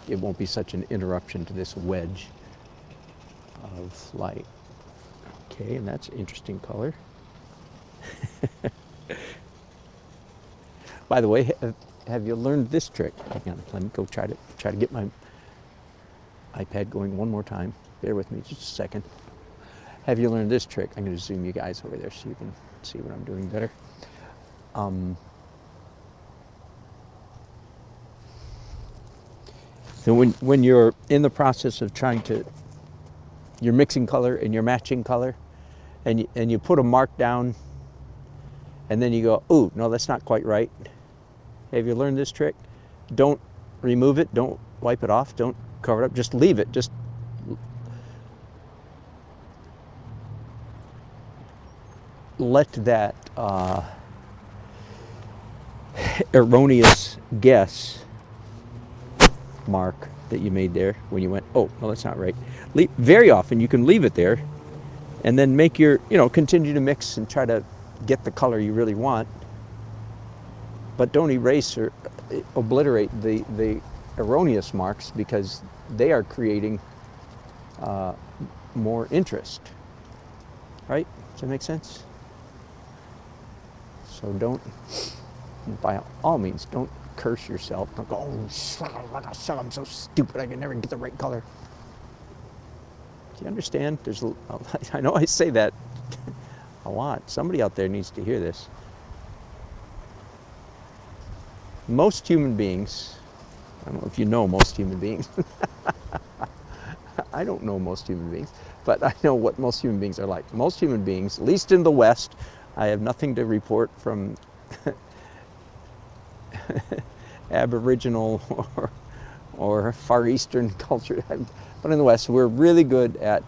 It won't be such an interruption to this wedge of light. Okay, and that's an interesting color. By the way, have you learned this trick? Hang on, let me go try to get my iPad going one more time. Bear with me just a second. Have you learned this trick? I'm going to zoom you guys over there so you can see what I'm doing better. So when you're in the process of you're mixing color and you're matching color, and you put a mark down, and then you go, ooh, no, that's not quite right. Have you learned this trick? Don't remove it, don't wipe it off, don't cover it up, just leave it. Just let that erroneous guess mark that you made there when you went, oh, no, that's not right. Very often you can leave it there and then make your, continue to mix and try to get the color you really want, but don't erase or obliterate the erroneous marks, because they are creating more interest, right? Does that make sense? So don't, by all means, don't curse yourself. Don't go, oh, I'm so stupid, I can never get the right color. Do you understand? I know I say that a lot. Somebody out there needs to hear this. Most human beings, I don't know if you know most human beings. I don't know most human beings, but I know what most human beings are like. Most human beings, at least in the West, I have nothing to report from Aboriginal or Far Eastern culture. But in the West, we're really good at,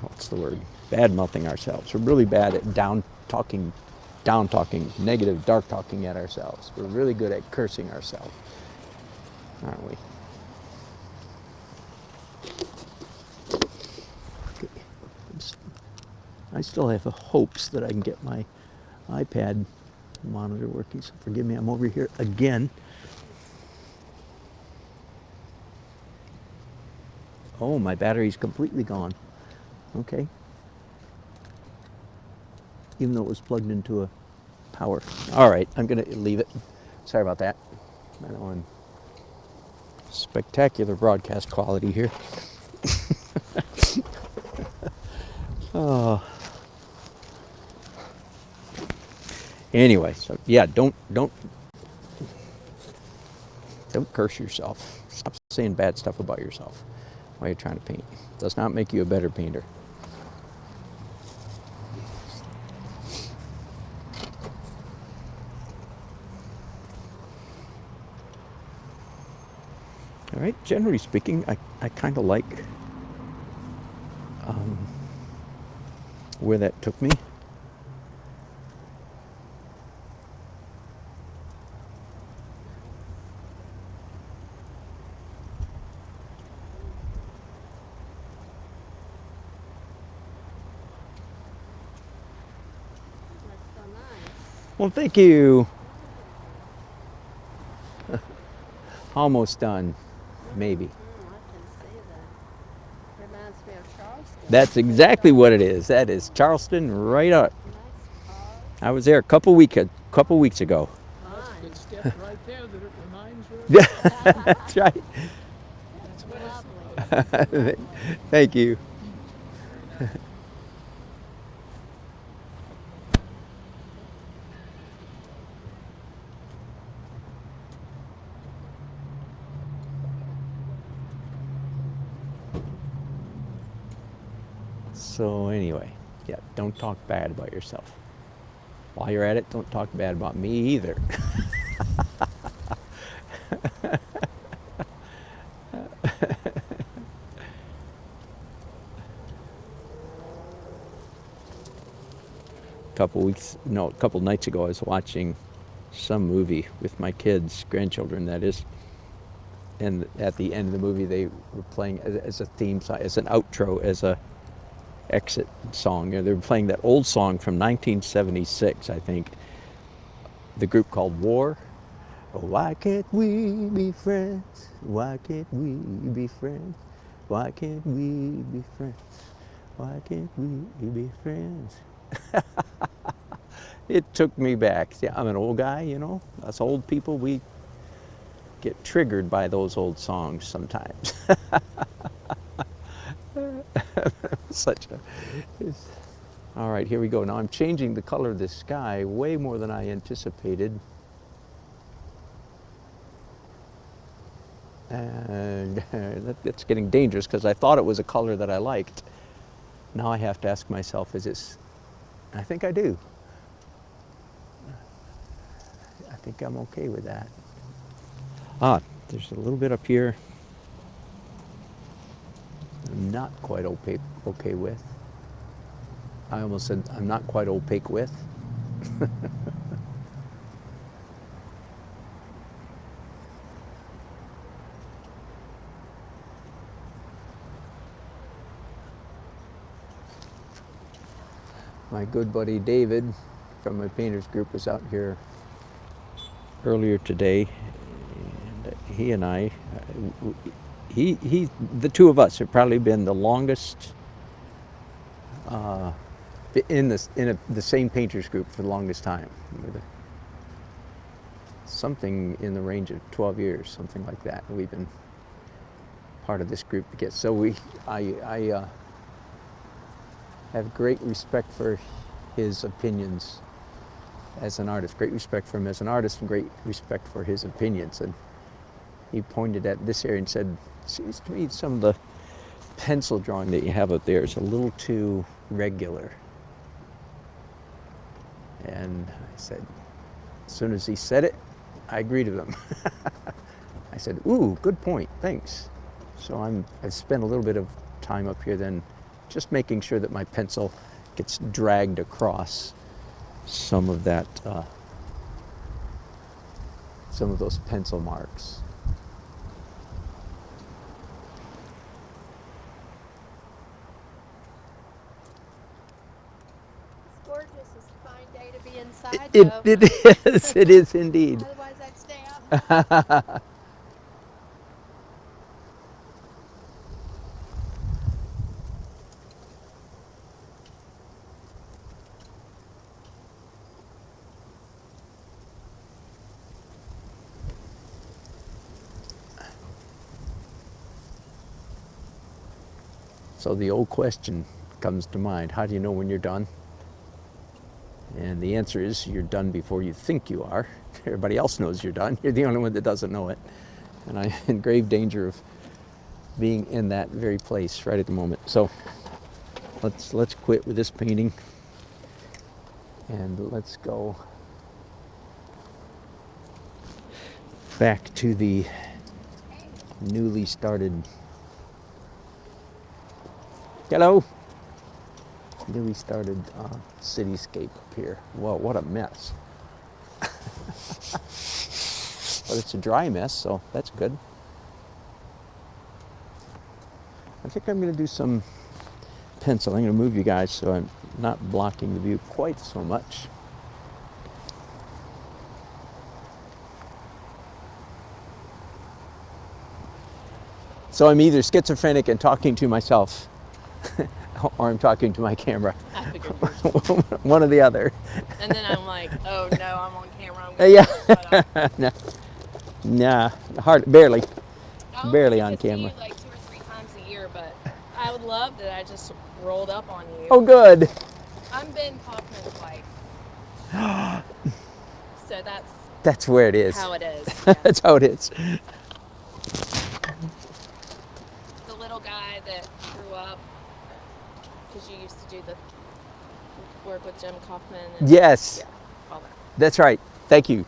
what's the word? Bad-mouthing ourselves. We're really bad at down-talking, negative, dark-talking at ourselves. We're really good at cursing ourselves, aren't we? Okay. I still have hopes that I can get my iPad monitor working, so forgive me, I'm over here again. Oh, my battery's completely gone. Okay. Even though it was plugged into a power. All right, I'm gonna leave it. Sorry about that. I know I'm spectacular broadcast quality here. Oh. Anyway, so yeah, don't curse yourself. Stop saying bad stuff about yourself while you're trying to paint. It does not make you a better painter. All right, generally speaking, I kind of like where that took me. Well, thank you. Almost done, maybe. I can see that. Reminds me of Charleston. That's exactly what it is. That is Charleston right up. I was there a couple weeks ago. That's a good step right there that it reminds you of. That's right. That's lovely. Thank you. So anyway, yeah, don't talk bad about yourself. While you're at it, don't talk bad about me either. A couple nights ago, I was watching some movie with my kids, grandchildren, that is. And at the end of the movie, they were playing as a theme song, as an outro, as a exit song. They were playing that old song from 1976, I think. The group called War. Oh, why can't we be friends? Why can't we be friends? Why can't we be friends? Why can't we be friends? It took me back. See, I'm an old guy, you know. Us old people, we get triggered by those old songs sometimes. All right, here we go. Now I'm changing the color of the sky way more than I anticipated. And that's getting dangerous because I thought it was a color that I liked. Now I have to ask myself, is this? I think I do. I think I'm okay with that. There's a little bit up here I'm not quite okay with. I almost said I'm not quite opaque with. My good buddy David from my painters group was out here earlier today, and he and I, the two of us have probably been the longest in the same painters group for the longest time. Something in the range of 12 years, something like that. We've been part of this group together. So I have great respect for his opinions as an artist, great respect for him as an artist, and great respect for his opinions. And he pointed at this area and said, "Seems to me some of the pencil drawing that you have up there is a little too regular. And I said, as soon as he said it, I agreed with him. I said, ooh, good point, thanks. So I've spent a little bit of time up here then just making sure that my pencil gets dragged across some of that, some of those pencil marks. It's gorgeous. It's a fine day to be inside, It is indeed. Otherwise, I'd stay out. So the old question comes to mind, how do you know when you're done? And the answer is you're done before you think you are. Everybody else knows you're done. You're the only one that doesn't know it. And I'm in grave danger of being in that very place right at the moment. So let's quit with this painting and let's go back to the newly started newly started cityscape up here. Whoa, what a mess. But it's a dry mess, so that's good. I think I'm going to do some pencil. I'm going to move you guys so I'm not blocking the view quite so much. So I'm either schizophrenic and talking to myself or I'm talking to my camera. I figured. One or the other. And then I'm like, oh no, I'm on camera. Yeah. No. Nah, barely. I'll Barely only on get to see camera. you like 2 or 3 times a year, but I would love that I just rolled up on you. Oh, good. I'm Ben Kaufman's wife. So That's where it is. how it is. Yeah. That's how it is. The little guy that grew up, because you used to do the work with Jim Kaufman. And, Yes. Yeah, all that. That's right. Thank you.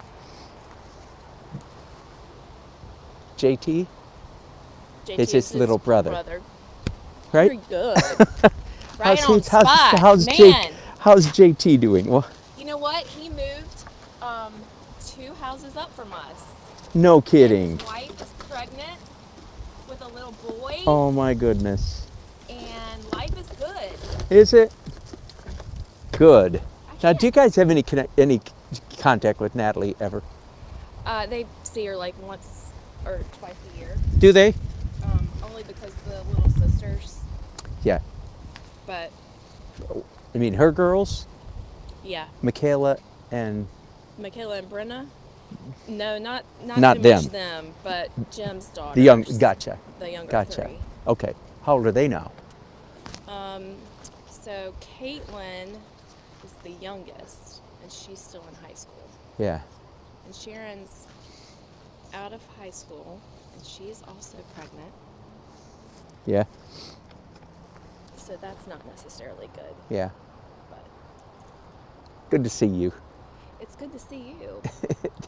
JT? JT It's is his little brother. Right? Very good. Right on spot. How's Man. how's JT doing? Well, You know what? He moved 2 houses up from us. no And kidding. his wife is pregnant with a little boy, Oh my goodness. and life is good. Is it? Good. Now, can't- do you guys have any contact with Natalie ever? They see her like once or twice a year, Do they? only because the little sisters. Yeah. But I mean, her girls, yeah, Michaela and Michaela and Brenna. No, not Not so them. much them, but Jim's daughter. the young. Gotcha. The younger Gotcha. 3. Okay. How old are they now? So Caitlin is the youngest, and she's still in high school. Yeah. And Sharon's out of high school, and she's also pregnant. Yeah. So that's not necessarily good, Yeah. but Good to see you. it's good to see you.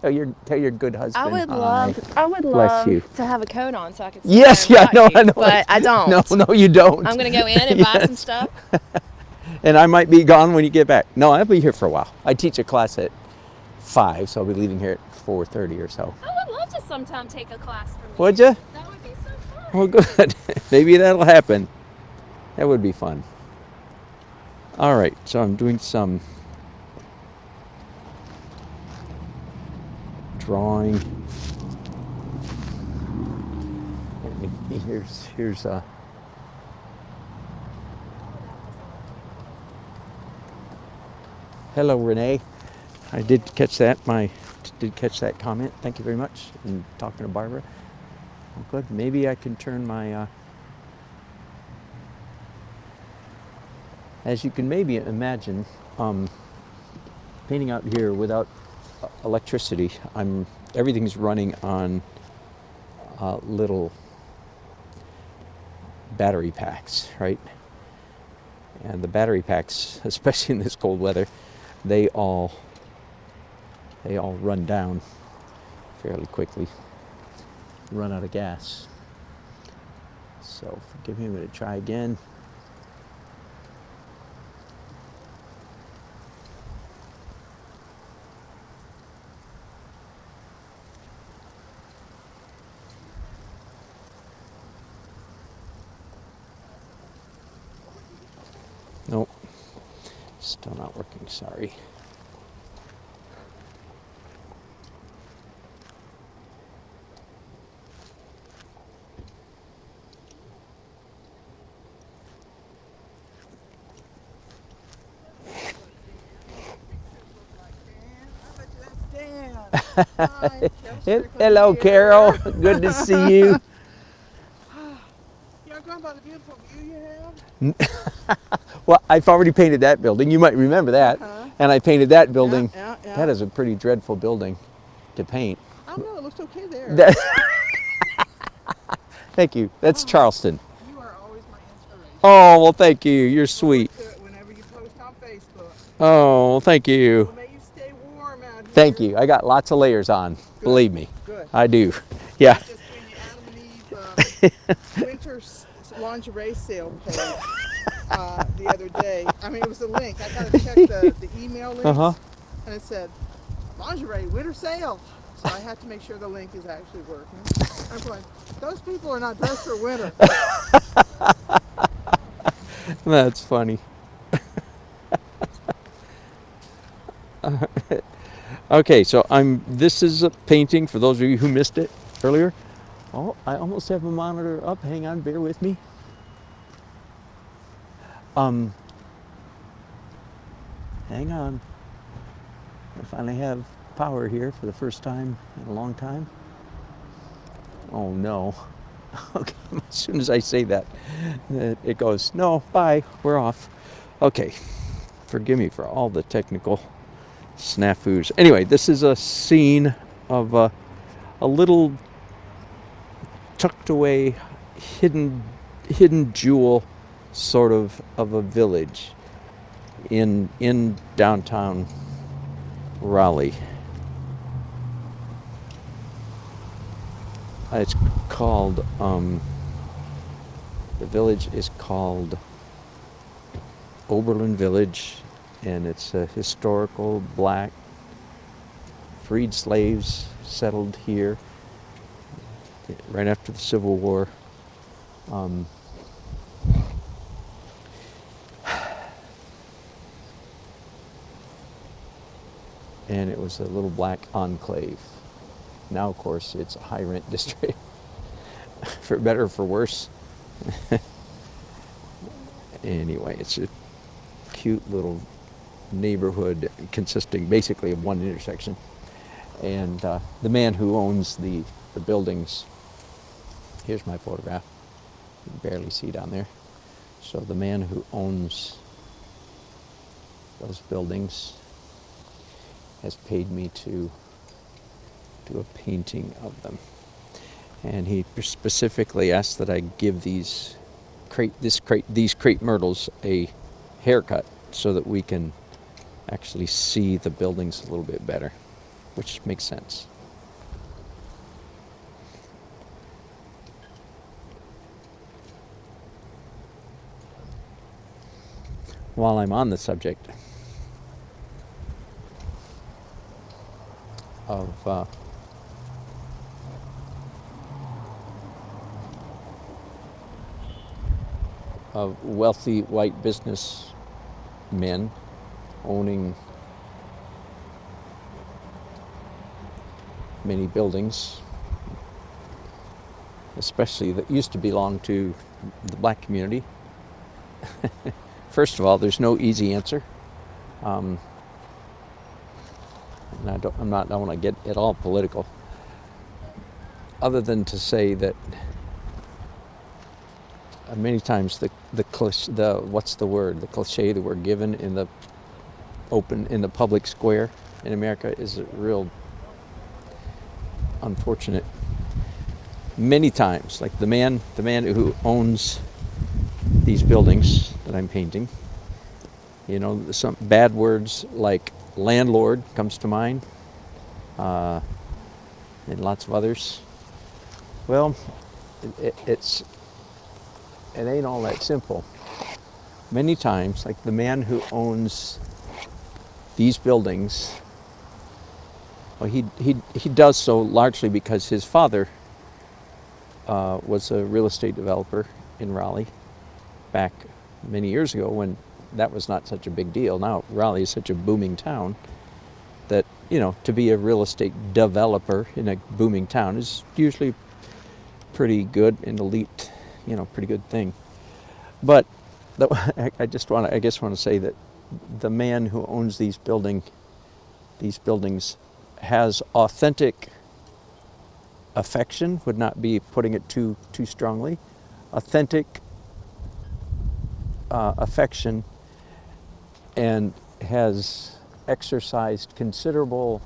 Tell your good husband. I would hi. love you. to have a coat on so I could. Yes. sit there Yeah. and No. I talk to you, know. but I don't. No. You don't. I'm gonna go in and buy some Yes. stuff. And I might be gone when you get back. No, I'll be here for a while. I teach a class at 5, so I'll be leaving here at 4:30 or so. I would love to sometime take a class from you. Would you? That would be so fun. Well, good. Maybe that'll happen. That would be fun. All right, so I'm doing some drawing. Here's hello, Renee. I did catch that. Did catch that comment. Thank you very much. And talking to Barbara. Oh, good. Maybe I can turn my. As you can maybe imagine, painting out here without electricity, everything's running on little battery packs, right? And the battery packs, especially in this cold weather, they all run down fairly quickly, run out of gas. So forgive me, I'm going to try again. Nope, still not working, sorry. Hello, Carol. Good to see you. You're talking about the beautiful view you have? Well, I've already painted that building. You might remember that. And I painted that building. Yeah. That is a pretty dreadful building to paint. I don't know, it looks okay there. Thank you. That's Charleston. You are always my inspiration. Oh, well, thank you. You're sweet. Whenever you post on Facebook. Oh, well, thank you. Well, may you stay warm out here. Thank you. I got lots of layers on. Good. Believe me. Good. I do. Yeah. I was just doing the Adam and Eve winter lingerie sale page the other day. I mean, it was a link. I got to check the email links. And it said, lingerie winter sale. So I had to make sure the link is actually working. I'm going, those people are not dressed for winter. That's funny. Okay, so this is a painting for those of you who missed it earlier. Oh, I almost have a monitor up. Hang on, bear with me. Hang on. I finally have power here for the first time in a long time. Oh no. Okay, as soon as I say that, it goes, no, bye, we're off. Okay, forgive me for all the technical snafus. Anyway, this is a scene of a little tucked away, hidden jewel sort of a village in downtown Raleigh. It's called, the village is called Oberlin Village, and it's a historical black freed slaves settled here right after the Civil War. And it was a little black enclave. Now, of course, it's a high rent district, for better or for worse. Anyway, it's a cute little neighborhood consisting basically of one intersection. And the man who owns the buildings, here's my photograph, you can barely see down there. So the man who owns those buildings has paid me to do a painting of them. And he specifically asked that I give these crepe myrtles a haircut so that we can actually see the buildings a little bit better, which makes sense. While I'm on the subject of wealthy white business men owning many buildings, especially that used to belong to the black community. First of all, there's no easy answer. And I don't want to get at all political, other than to say that many times the cliche that we're given in the public square in America is a real unfortunate. Many times, like the man who owns these buildings that I'm painting. You know, some bad words like landlord comes to mind, and lots of others. Well, it ain't all that simple. Many times, like the man who owns these buildings, well, he does so largely because his father was a real estate developer in Raleigh back many years ago when that was not such a big deal. Now Raleigh is such a booming town that, you know, to be a real estate developer in a booming town is usually pretty good and elite, you know, pretty good thing. But I guess want to say that the man who owns these buildings has authentic affection, would not be putting it too strongly, authentic affection, and has exercised considerable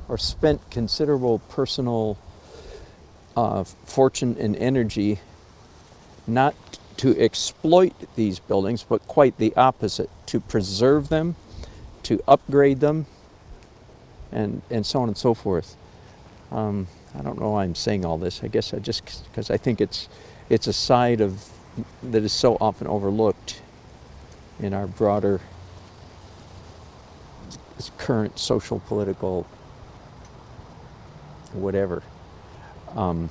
or spent considerable personal fortune and energy not to exploit these buildings, but quite the opposite, to preserve them, to upgrade them, and so on and so forth. I don't know why I'm saying all this. I guess because I think it's a side of that is so often overlooked in our broader current social, political, whatever. In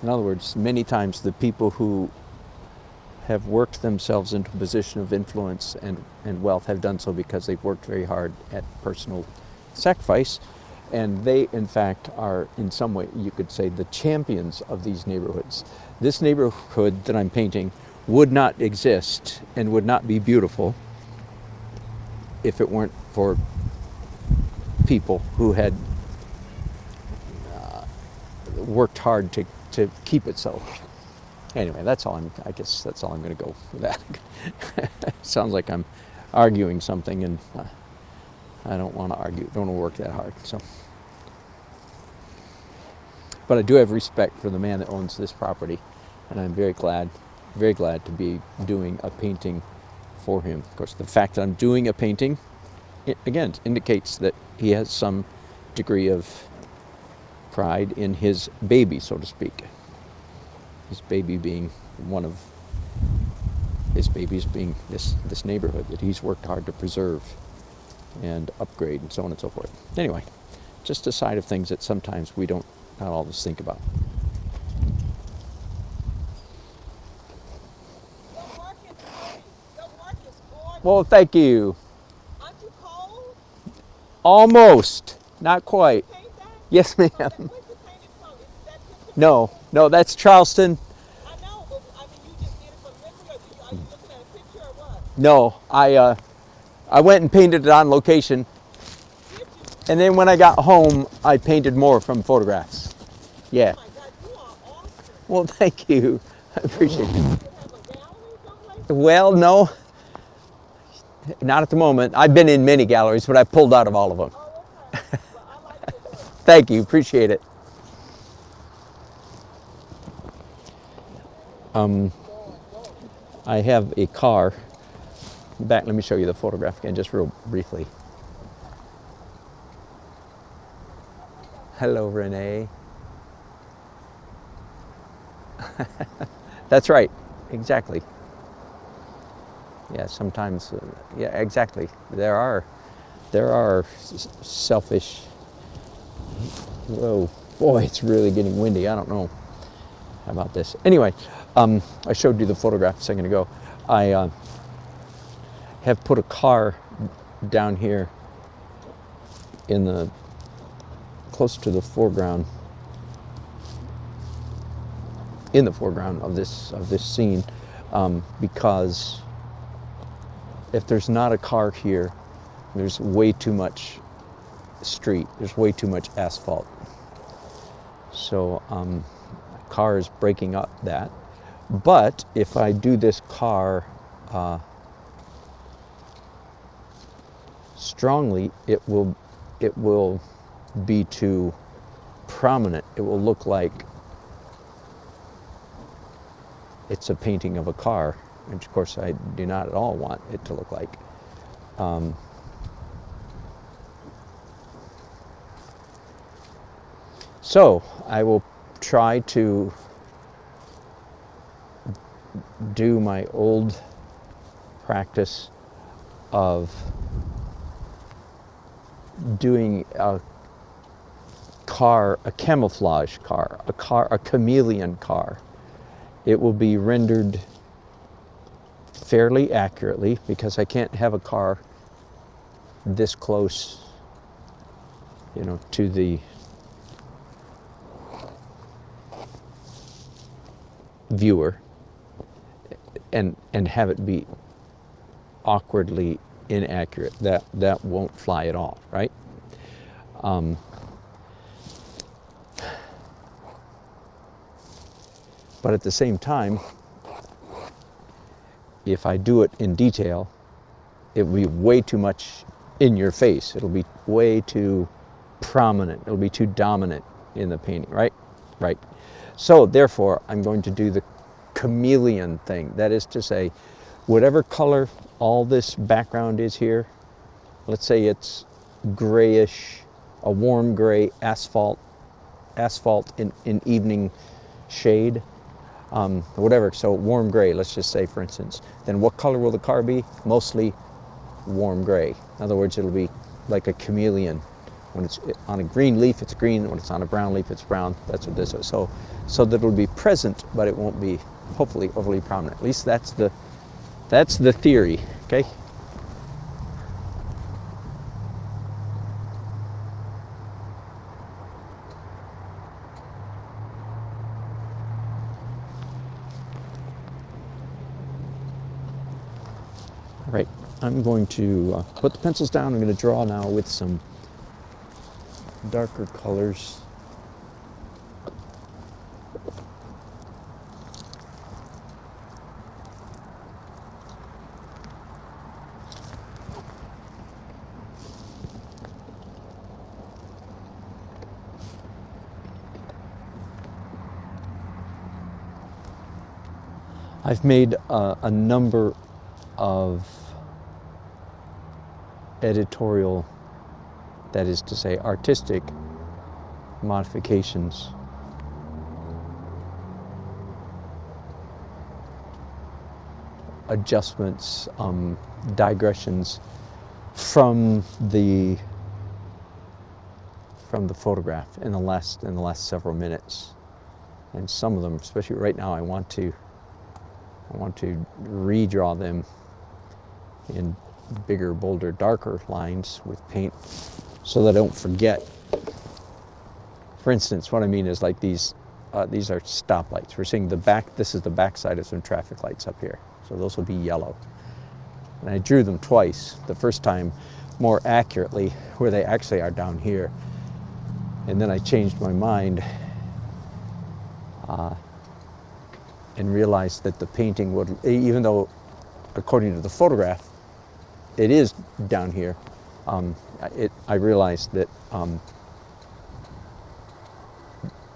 other words, many times the people who have worked themselves into a position of influence and wealth have done so because they've worked very hard at personal sacrifice, and they in fact are in some way, you could say, the champions of these neighborhoods. This neighborhood that I'm painting would not exist and would not be beautiful if it weren't for people who had worked hard to keep it so. Anyway, I guess that's all I'm going to go for that. Sounds like I'm arguing something, and I don't want to argue, don't want to work that hard. So, but I do have respect for the man that owns this property, and I'm very glad to be doing a painting for him. Of course, the fact that I'm doing a painting, again, indicates that he has some degree of pride in his baby, so to speak. His baby being one of his babies being this neighborhood that he's worked hard to preserve and upgrade and so on and so forth. Anyway, just a side of things that sometimes we not always think about. Well, thank you. Aren't you cold? Almost. Not quite. Yes, ma'am. Where'd you paint it from? Is that picture? No, that's Charleston. I know, but I mean, you just did it from memory, or are you looking at a picture or what? No, I went and painted it on location, and then when I got home, I painted more from photographs. Yeah. Oh my God, you are awesome. Well, thank you. I appreciate it. You have a gallery someplace? Well, no, not at the moment. I've been in many galleries, but I pulled out of all of them. Oh, okay. Well, I like your work. Thank you. Appreciate it. I have a car. Back, let me show you the photograph again, just real briefly. Hello, Renee. That's right, exactly. Yeah, sometimes, yeah, exactly. There are selfish. Whoa, boy, it's really getting windy. I don't know how about this. Anyway, I showed you the photograph a second ago. I have put a car down here close to the foreground, in the foreground of this scene, because if there's not a car here, there's way too much street. There's way too much asphalt. So a car is breaking up that. But if I do this car strongly, it will be to prominent, it will look like it's a painting of a car, which of course I do not at all want it to look like. So I will try to do my old practice of doing a car, a camouflage car, a chameleon car. It will be rendered fairly accurately because I can't have a car this close, you know, to the viewer and have it be awkwardly inaccurate. That won't fly at all, right? But at the same time, if I do it in detail, it will be way too much in your face. It'll be way too prominent. It'll be too dominant in the painting, right? Right. So therefore, I'm going to do the chameleon thing. That is to say, whatever color all this background is here, let's say it's grayish, a warm gray asphalt in evening shade, whatever, so warm gray, let's just say, for instance, then what color will the car be? Mostly warm gray. In other words, it'll be like a chameleon. When it's on a green leaf, it's green. When it's on a brown leaf, it's brown. That's what this is. So that it'll be present, but it won't be, hopefully, overly prominent. At least that's the theory, okay? All right, I'm going to put the pencils down. I'm going to draw now with some darker colors. I've made a number of editorial, that is to say, artistic modifications adjustments, digressions from the photograph in the last several minutes, and some of them, especially right now, I want to redraw them in bigger, bolder, darker lines with paint so that I don't forget. For instance, what I mean is like these are stoplights. We're seeing the back, this is the back side of some traffic lights up here. So those will be yellow. And I drew them twice. The first time more accurately where they actually are down here. And then I changed my mind and realized that the painting would, even though according to the photograph, it is down here, I realized that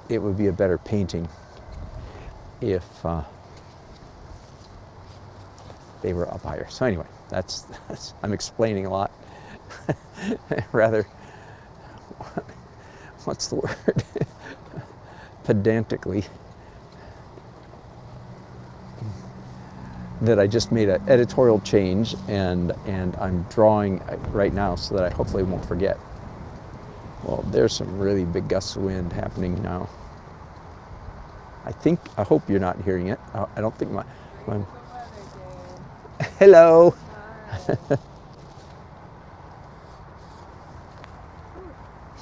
it would be a better painting if they were up higher. So anyway, that's I'm explaining a lot. Rather, what's the word? Pedantically. That I just made an editorial change, and I'm drawing right now so that I hopefully won't forget. Well, there's some really big gusts of wind happening now. I hope you're not hearing it. I don't think my hello.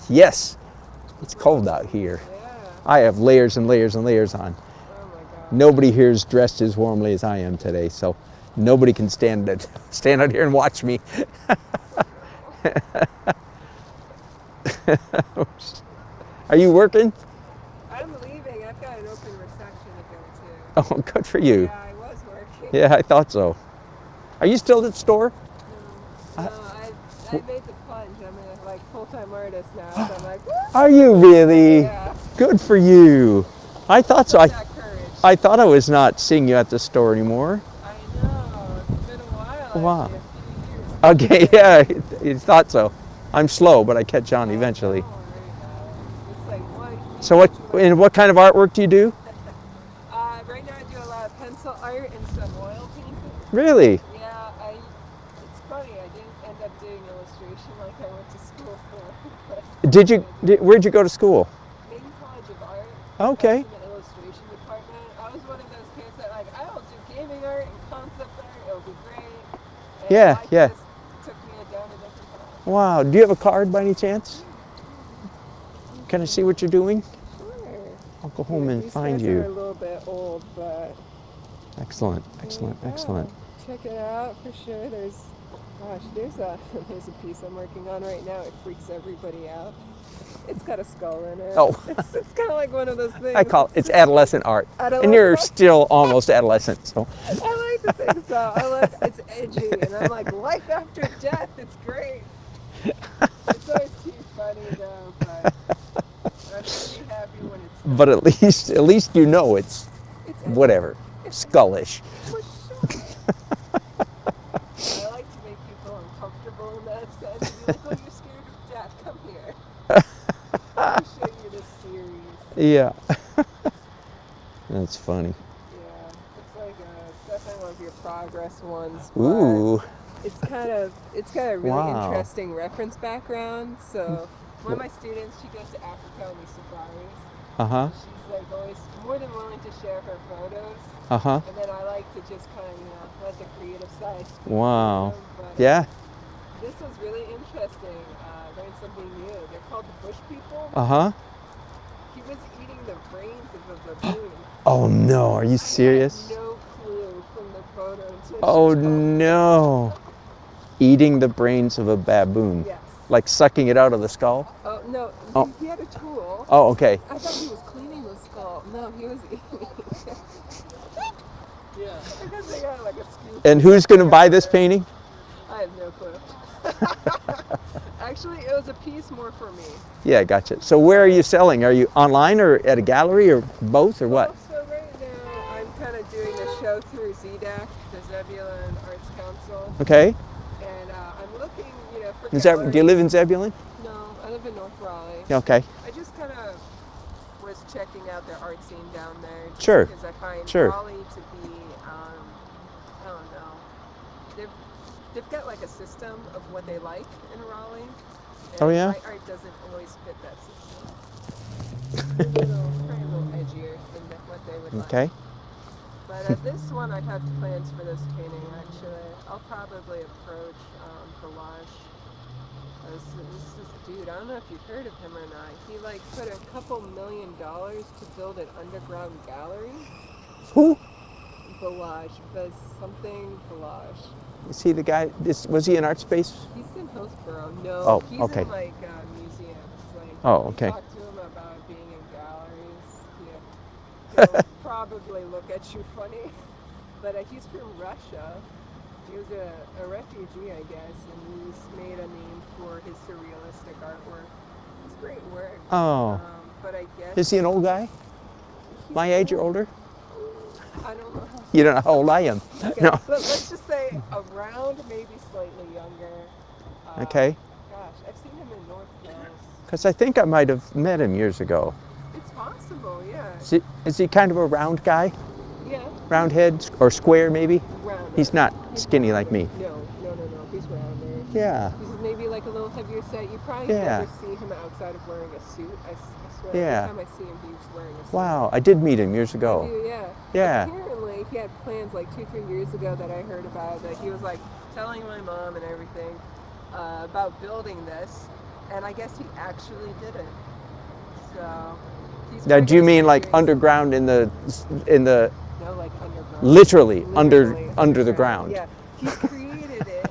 Yes, it's cold out here. I have layers and layers and layers on. Nobody here is dressed as warmly as I am today, so nobody can stand out here and watch me. Are you working? I'm leaving. I've got an open reception to go to. Oh, good for you. Yeah, I was working. Yeah, I thought so. Are you still at the store? No, I made the plunge. I'm gonna like full-time artist now. So I'm like, woo! Are you really? Yeah. Good for you. I thought so. Took that courage. I thought I was not seeing you at the store anymore. I know. It's been a while. Wow. Actually, a few years. Okay, yeah, you thought so. I'm slow, but I catch on eventually. Don't worry about it. It's like, what? So what kind of artwork do you do? Right now I do a lot of pencil art and some oil painting. Really? Yeah, it's funny, I didn't end up doing illustration like I went to school for. Where'd you go to school? Maine College of Art. Okay. I was in the illustration department. I was one of those kids that like, I will do gaming art and concept art, it'll be great. And Yeah, life yeah. just took me down a different path. Wow. Do you have a card by any chance? Can I see what you're doing? Sure. I'll go home and These find guys are a you. little bit old, but Excellent, excellent, yeah, excellent. check it out for sure. There's a piece I'm working on right now. It freaks everybody out. It's got a skull in it. Oh. It's kind of like one of those things. I call it's adolescent art. And you're still almost adolescent, so. I like to think so. It's edgy, and I'm like, life after death. It's great. It's always too funny though, but I'm pretty happy when it's done. But at least you know it's whatever, skullish. For sure. I like to make people uncomfortable in that sense. Be like, oh, you're scared of death. Come here. Let me show you this series. Yeah. That's funny. Yeah, it's like definitely one of your progress ones. But Ooh. it's got a really Wow. interesting reference background. So one of my students, she goes to Africa on these safaris. Uh-huh. She's like always more than willing to share her photos. Uh-huh. And then I like to just kind of, let the creative side speak. Wow. For them. But, Yeah. this was really interesting. Learned something new. They're called the bush people. Uh-huh. He was eating the brains of a baboon. Oh no, are you serious? I had no clue from the photo until Oh she told me. no. Eating the brains of a baboon. Yes. Like sucking it out of the skull? Oh no, Oh. he had a tool. Oh, okay. I thought he was cleaning the skull. No, he was eating. Yeah. Because they got like a scoop. And who's going to buy this painting? I have no clue. Actually, it was a piece more for me. Yeah, gotcha. So where are you selling? Are you online or at a gallery or both or what? So right now, I'm kind of doing a show through ZDAC, the Zebulon Arts Council. Okay. And I'm looking, for Do you live in Zebulon? No, I live in North Raleigh. Okay. I just kind of was checking out the art scene down there. Just Sure. Because I find Sure. Raleigh to be, I don't know, they've got like a system of what they like in Raleigh. And Oh, yeah? my art doesn't always fit that system. Probably a little edgier than what they would like. Okay. But this one, I have plans for this painting actually. I'll probably approach Collage. This dude, I don't know if you've heard of him or not. He like put $2 million to build an underground gallery. Who? Collage, but something Collage. Is he the guy? Was he in Art Space? He's in Hillsborough. No, Oh, he's okay. in like museums. Like, Oh, okay. Talk to him about being in galleries. Yeah, he'll probably look at you funny. But he's from Russia. He was a refugee, I guess, and he's made a name for his surrealistic artwork. It's great work. Oh. But I guess Is he an old guy? My age or older? I don't know. You don't know how old I am. Okay, No. but let's just say around, maybe slightly younger. Okay. Gosh, I've seen him in North Hills. Because I think I might have met him years ago. It's possible, yeah. Is he kind of a round guy? Yeah. Round head or square maybe? Rounder. He's not skinny like me. No. He's rounder. Yeah. He's maybe like a little heavier set. You probably Yeah. never see him outside of wearing a suit. I swear, Yeah. every time I see him, he's wearing a suit. Wow, I did meet him years ago. I do, yeah. Yeah. Apparently, he had plans like 2-3 years ago that I heard about that he was like telling my mom and everything about building this, and I guess he actually did it. So. Now, do you mean like underground in the No, like underground. literally under the ground? Yeah, he created it,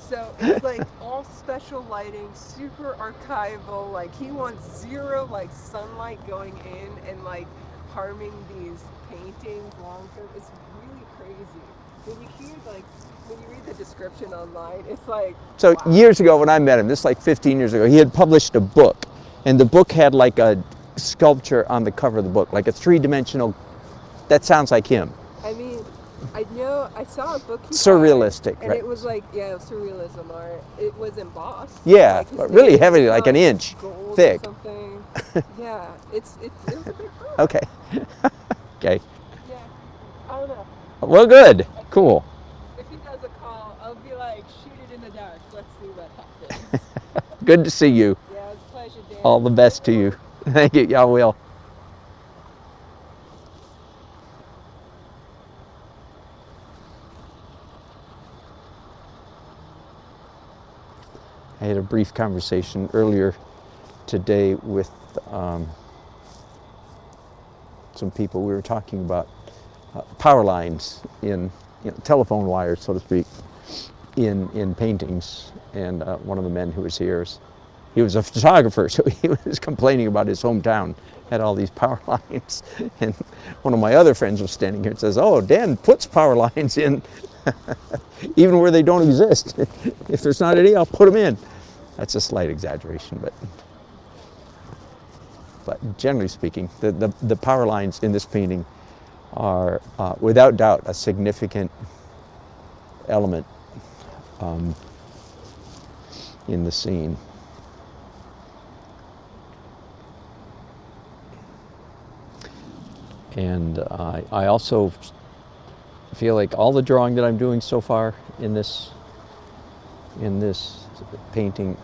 so it's like all special lighting, super archival. Like he wants zero like sunlight going in and like harming these paintings long term. It's really crazy. when you hear like when you read the description online, it's like So wow. years ago when I met him, this is like 15 years ago, he had published a book, and the book had like a sculpture on the cover of the book, like a three-dimensional. That sounds like him. I mean, I know I saw a book he Surrealistic, signed, and right? it was like surrealism art. It was embossed. Yeah, like his but really name, heavy, like an not inch gold or thick. something. Yeah, it was a big book. Okay. Okay. Yeah, I don't know. Well, good. Cool. If he does a call, I'll be like, shoot it in the dark. Let's see what happens. Good to see you. Yeah, it's a pleasure, Dan. All the best to you. Thank you. Y'all will. I had a brief conversation earlier today with some people. We were talking about power lines in telephone wires, so to speak, in paintings. And one of the men who was here, he was a photographer, so he was complaining about his hometown had all these power lines. And one of my other friends was standing here and says, "Oh, Dan puts power lines in even where they don't exist. If there's not any, I'll put them in." That's a slight exaggeration, but generally speaking, the power lines in this painting are without doubt a significant element in the scene. And I also feel like all the drawing that I'm doing so far in this painting,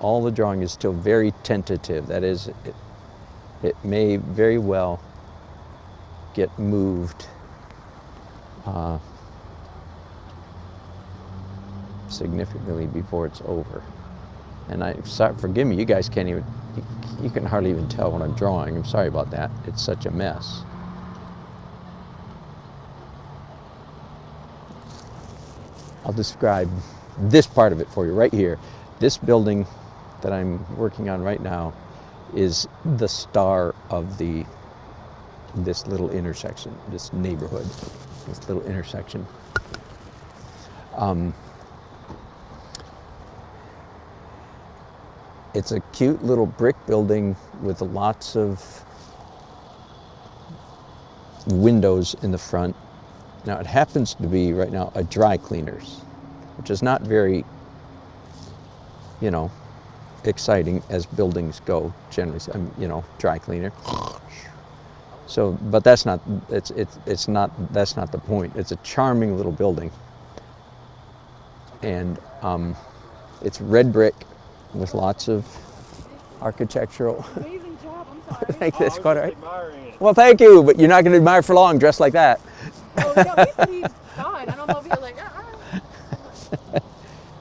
all the drawing is still very tentative. That is, it may very well get moved significantly before it's over. And forgive me, you guys can't even, you can hardly even tell what I'm drawing. I'm sorry about that. It's such a mess. I'll describe this part of it for you right here. This building that I'm working on right now is the star of this little intersection, this neighborhood, this little intersection. It's a cute little brick building with lots of windows in the front. Now it happens to be right now a dry cleaners, which is not very, exciting as buildings go generally. Dry cleaner. So, but that's not that's not the point. It's a charming little building, and it's red brick with lots of architectural. Amazing job. I'm sorry. Thank you. That's quite all right. Well, thank you, but you're not going to admire for long dressed like that. Oh, no, he said he's fine. I don't know if he's like,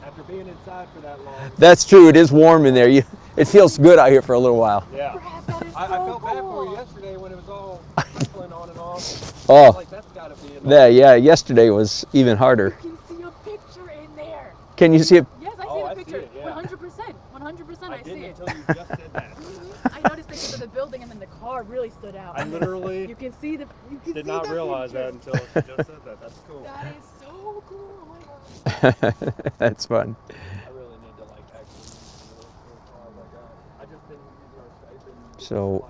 After being inside for that long. That's true. It is warm in there. It feels good out here for a little while. Yeah. that is I so felt bad for cool. you yesterday when it was all trickling on and off. Oh. Like, that's gotta be Yeah. Yesterday was even harder. You can see a picture in there. Can you see it? Yes, I see Oh, the I see picture. it, yeah. 100%. 100% I see didn't it. until you just said that. I noticed the picture of the building and then the car really stood out. I literally You can see the. You can did see not the realize picture. that until she just said that. That's cool. That is so cool. Oh my god. That's fun. I really need to actually use the little cars I got. I just didn't use our stipend. So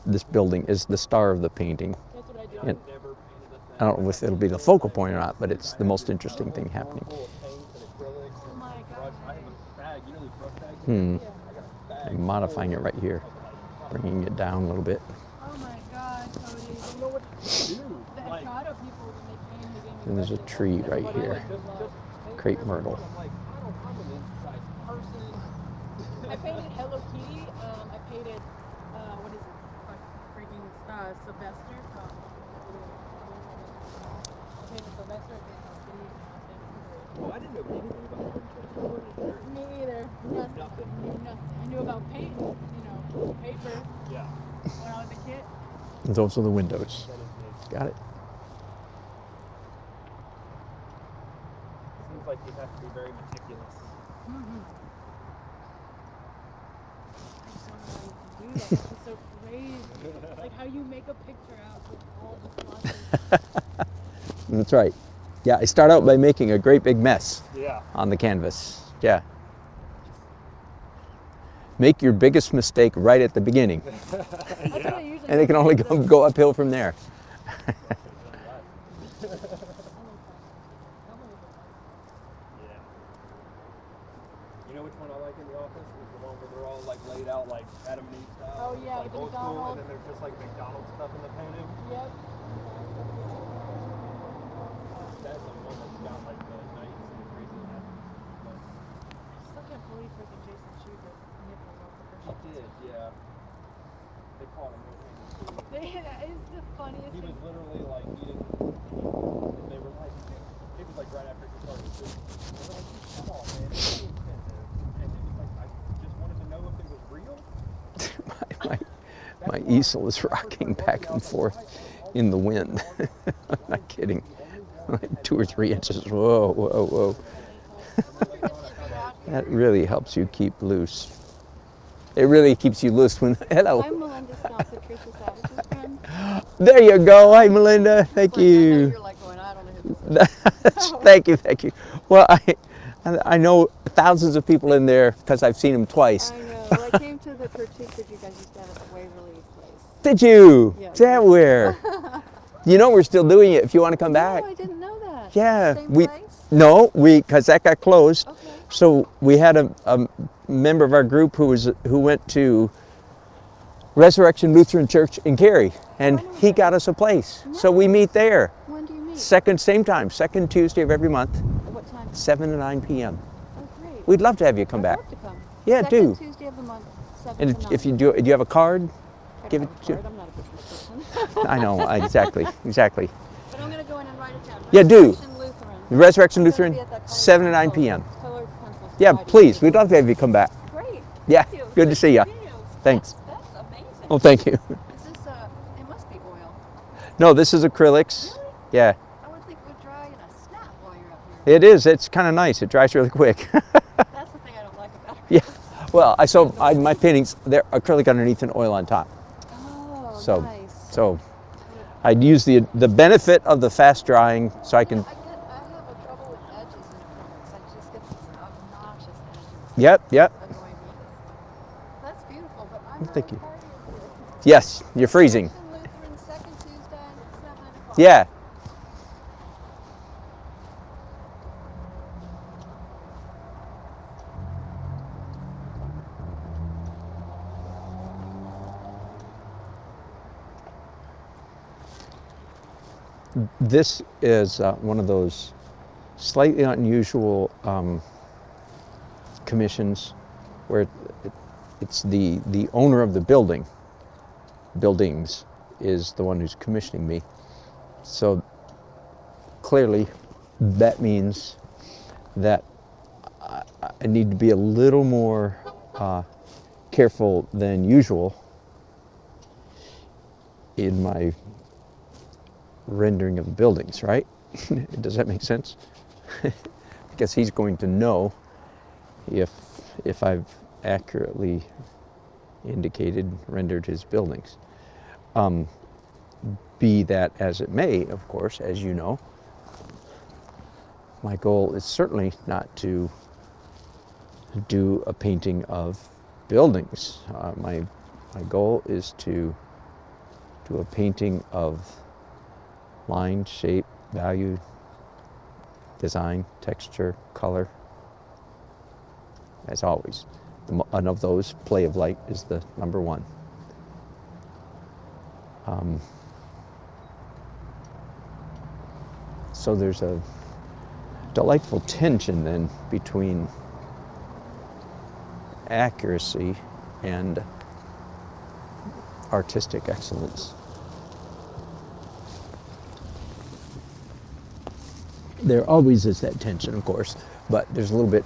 this building is the star of the painting. That's what I do. And I don't know if it'll be the focal point or not, but it's the most interesting thing happening. Oh my god. I have a bag, you know these brush bags? I'm modifying it right here, bringing it down a little bit. Oh my god, Cody. You know what? The Estrada people, when they came, they gave me And there's a tree right here, crepe myrtle. I painted Hello Kitty. I painted, what is it? Freaking Sylvester. I painted Sylvester. I painted Hello Kitty. Oh, I didn't know anything about Me either. Nothing. I knew about paint, paper. Yeah. When I was a kid. And those are the windows. Got it. Seems like you have to be very meticulous. I just don't know how you can do that. It's so crazy. Like how you make a picture out with all the swatches. That's right. Yeah, I start out by making a great big mess Yeah. on the canvas. Yeah. Make your biggest mistake right at the beginning, That's what I usually and it can only go uphill from there. Yeah. You know which one I like in the office? Is the one where they're all like laid out like Adam and Eve style. Oh, yeah, Like with the old school, and McDonald's. then there's just like McDonald's stuff in the painting. Yep. That's the one that's got like the knights and the crazy hat. But Still can't believe freaking Jason chewed the nipples off the he Christian. did, yeah. They caught him red-handed too. That is the funniest He was thing. literally like eating. They were like, it was like right after he started shooting. They were like, come on, man, it's too expensive. And he was like, I just wanted to know if it was real. my easel is rocking back and forth in the wind. I'm not kidding. Like 2 or 3 inches. Whoa, whoa, whoa. That really helps you keep loose. It really keeps you loose when. Hello. I'm Melinda Scott, Patricia Savage's friend. There you go. Hi, Melinda. Thank It's like, I know you. you're like going, I don't know who this is. Thank you, thank you. Well, I know thousands of people in there because I've seen them twice. I know. Well, I came to the critique that you guys used to have at the Waverly place. Did you? Yeah. Is that where? You know we're still doing it if you want to come back. No, I didn't know that. Yeah. Same we place? No, because that got closed. Okay. So we had a member of our group who went to Resurrection Lutheran Church in Cary, and he got us a place. So we meet there. When do you meet? Same time, second Tuesday of every month, At what time? 7 to 9 p.m. Oh, great. We'd love to have you come I'd back. love to come. Yeah, Second do. Tuesday of the month, 7 And to 9. if you do you have a card? I give don't it have to- a card. I'm not a business person. I know, exactly. But I'm going to go in and write it down. Yeah, do. Resurrection Lutheran. The Resurrection I'm gonna Lutheran, be at that colored 7 to 9 pencil- p.m. Colored Pencil Yeah, Society please. meeting. We'd love to have you come back. Great. Yeah, Thank you. good to see ya. see you. Thanks. That's amazing. Oh, thank you. Is this, it must be oil. No, this is acrylics. Really? Yeah, I would think it would dry in a snap while you're up here. it is. It's kind of nice. It dries really quick. That's the thing I don't like about it. Yeah. Well, my paintings, they're acrylic underneath and oil on top. Oh, So, nice. so I'd use the benefit of the fast drying so I can. I have a trouble with edges in acrylics. I just get these obnoxious edges. Yep. Annoy me. That's beautiful, but I'm not Thank you. a party of this. Yes, you're freezing. Lutheran, second Tuesday at 7 o'clock. Yeah. This is one of those slightly unusual commissions where it's the owner of the buildings is the one who's commissioning me. So clearly that means that I need to be a little more careful than usual in my rendering of the buildings, right? Does that make sense? Because he's going to know if I've accurately rendered his buildings. Be that as it may, of course, as you know, my goal is certainly not to do a painting of buildings. My goal is to do a painting of line, shape, value, design, texture, color. As always, and of those, play of light is the number one. So there's a delightful tension then between accuracy and artistic excellence. There always is that tension, of course, but there's a little bit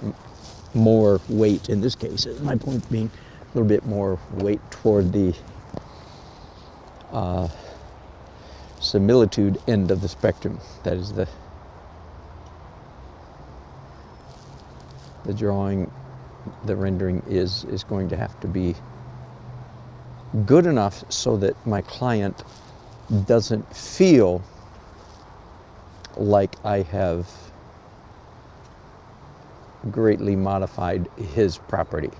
more weight in this case. My point being a little bit more weight toward the similitude end of the spectrum. That is the drawing, the rendering is going to have to be good enough so that my client doesn't feel like I have greatly modified his property.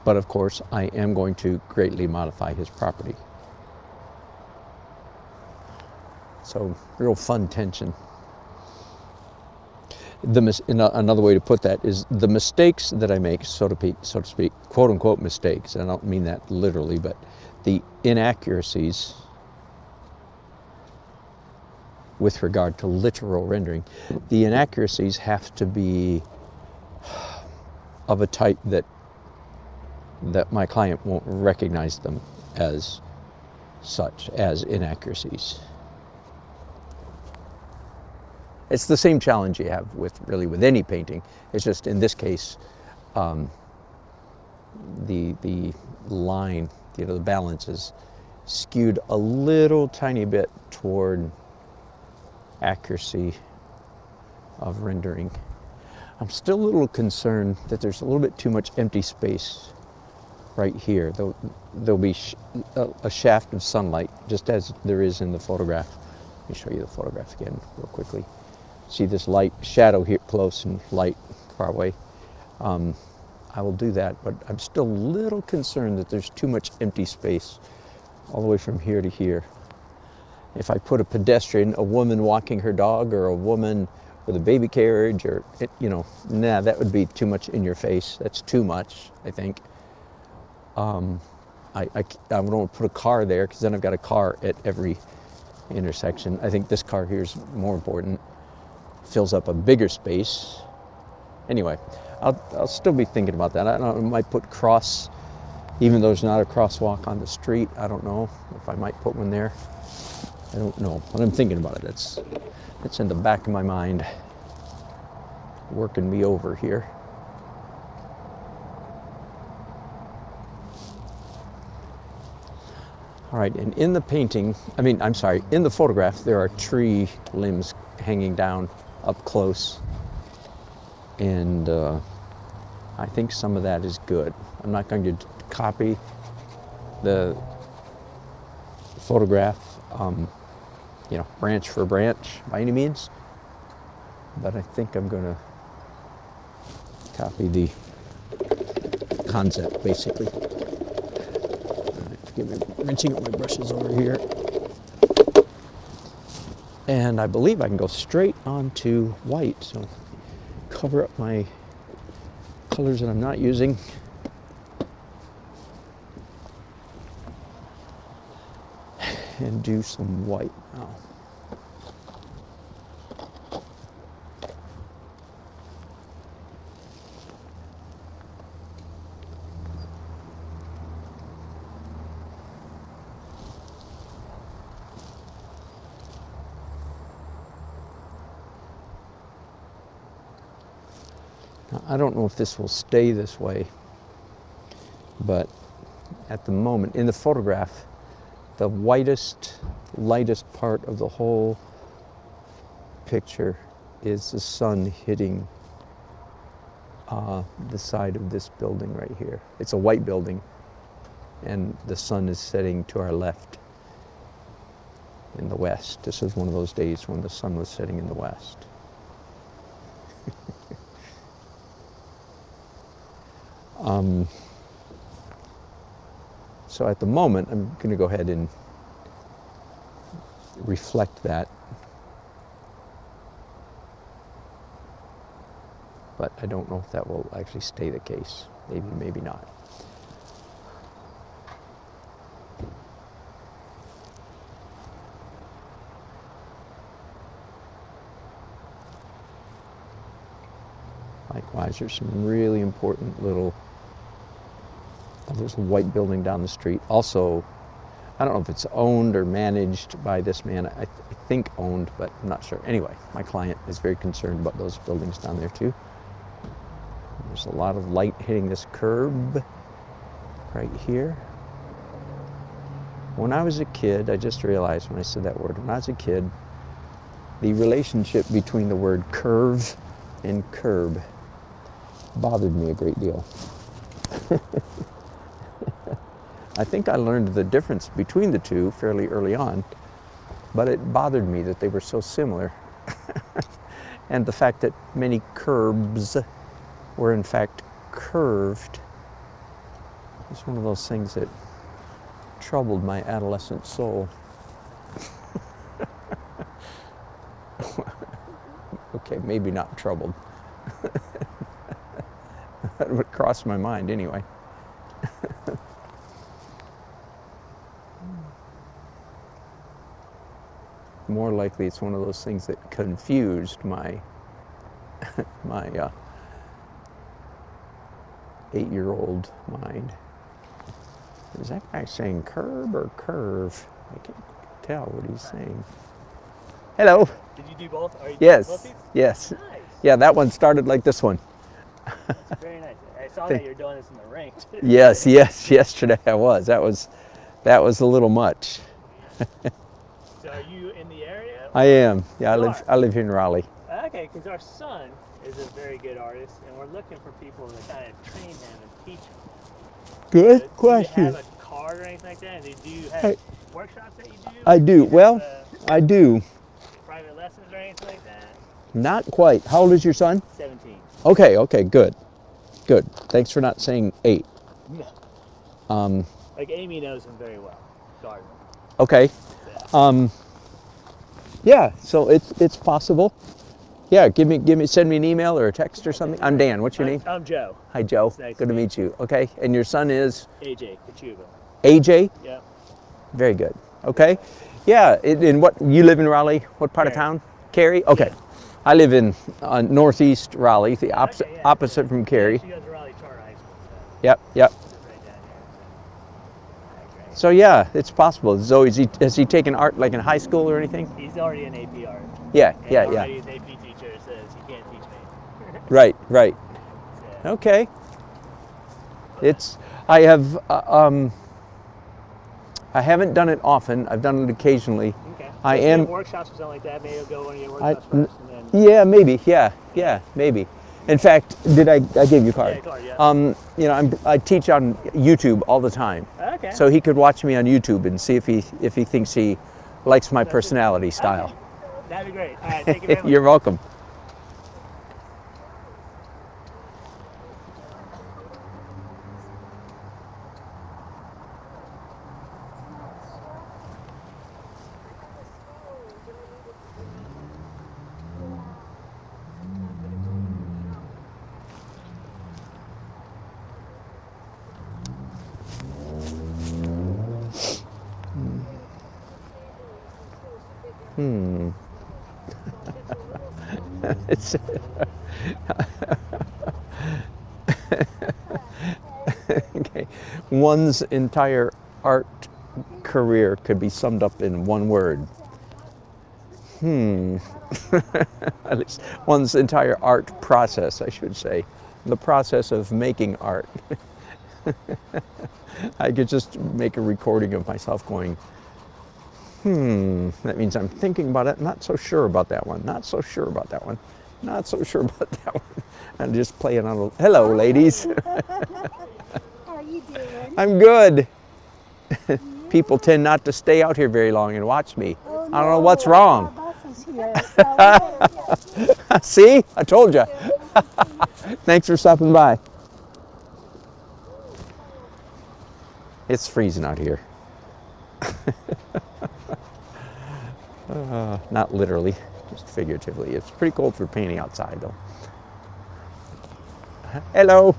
But of course, I am going to greatly modify his property. So, real fun tension. Another way to put that is the mistakes that I make, so to speak, quote unquote mistakes, and I don't mean that literally, but the inaccuracies with regard to literal rendering, the inaccuracies have to be of a type that my client won't recognize them as such, as inaccuracies. It's the same challenge you have with any painting. It's just in this case, the line, the balance is skewed a little tiny bit toward accuracy of rendering. I'm still a little concerned that there's a little bit too much empty space right here. There'll be a shaft of sunlight, just as there is in the photograph. Let me show you the photograph again real quickly. See this light shadow here close and light far away. I will do that, but I'm still a little concerned that there's too much empty space all the way from here to here. If I put a pedestrian, a woman walking her dog, or a woman with a baby carriage, or, that would be too much in your face. That's too much, I think. I don't want to put a car there, because then I've got a car at every intersection. I think this car here is more important. Fills up a bigger space. Anyway, I'll still be thinking about that. I don't know, I might put cross, even though there's not a crosswalk on the street. I don't know if I might put one there. I don't know, but I'm thinking about it. It's in the back of my mind, working me over here. All right, and in the painting, in the photograph, there are tree limbs hanging down up close. And I think some of that is good. I'm not going to copy the photograph, branch for branch by any means, but I think I'm going to copy the concept, basically. Forgive me, rinsing up my brushes over here. And I believe I can go straight onto white, so cover up my colors that I'm not using. And do some white now. Now, I don't know if this will stay this way, but at the moment, in the photograph, the whitest, lightest part of the whole picture is the sun hitting the side of this building right here. It's a white building, and the sun is setting to our left in the west. This was one of those days when the sun was setting in the west. So at the moment, I'm going to go ahead and reflect that. But I don't know if that will actually stay the case. Maybe, maybe not. Likewise, there's some really important little, there's a white building down the street. Also, I don't know if it's owned or managed by this man. I think owned, but I'm not sure. Anyway, my client is very concerned about those buildings down there too. There's a lot of light hitting this curb right here. When I was a kid, I just realized when I said that word, when I was a kid, the relationship between the word curve and curb bothered me a great deal. I think I learned the difference between the two fairly early on, but it bothered me that they were so similar. And the fact that many curbs were in fact curved is one of those things that troubled my adolescent soul. Okay, maybe not troubled. That would cross my mind anyway. More likely it's one of those things that confused my my 8-year-old mind. Is that guy saying curb or curve? I can't tell what he's saying. Hello. Did you do both? Are you Yes. doing both these? Yes. Nice. Yeah, that one started like this one. That's very nice. I saw that you're doing this in the ring. Too. Yes, yes. Yesterday I was. That was a little much. So are you in the area? I am. Yeah, You I live here in Raleigh. Okay, because our son is a very good artist, and we're looking for people to kind of train him and teach him. Good Do question. you have a card or anything like that? And do you have workshops that you do? I do. Well, I do. Private lessons or anything like that? Not quite. How old is your son? 17. Okay, okay, good. Good. Thanks for not saying 8. No. Like Amy knows him very well. Gardner. Okay. Yeah, so it's possible. Yeah, send me an email or a text or something. I'm Dan. What's your name? I'm Joe. Hi, Joe. Nice Good to meet you. Okay, and your son is? AJ Kachuba. AJ? Yep. Very good. Okay. Yeah, in what, you live in Raleigh? What part of town? Cary? Okay. I live in northeast Raleigh, the opposite from Cary. She goes to Raleigh Charter High School. So Yep, yep. it's right down here. So yeah, it's possible. Zoe, has he taken art like in high school or anything? He's already an AP art. Yeah, And yeah, already yeah. his AP teacher says he can't teach me. Right, right. So, Okay. I haven't done it often. I've done it occasionally. okay. I If you am. have workshops or something like that, maybe you'll go one of your workshops first and then. Yeah, maybe. Yeah, maybe. In fact, I gave you a card? Yeah, card, yeah. You know, I teach on YouTube all the time. Okay. So he could watch me on YouTube and see if he thinks he likes my personality style. Okay. That'd be great. All right, thank you very much. You're welcome. It's okay. One's entire art career could be summed up in one word. At least one's entire art process, I should say. The process of making art. I could just make a recording of myself going, that means I'm thinking about it, not so sure about that one, not so sure about that one, not so sure about that one. And just playing on a, hello ladies. How are you doing? I'm good. People tend not to stay out here very long and watch me. Oh, I don't know what's wrong. My boss is here, so See, I told you. Thanks for stopping by. It's freezing out here. Not literally, just figuratively. It's pretty cold for painting outside though. Hello.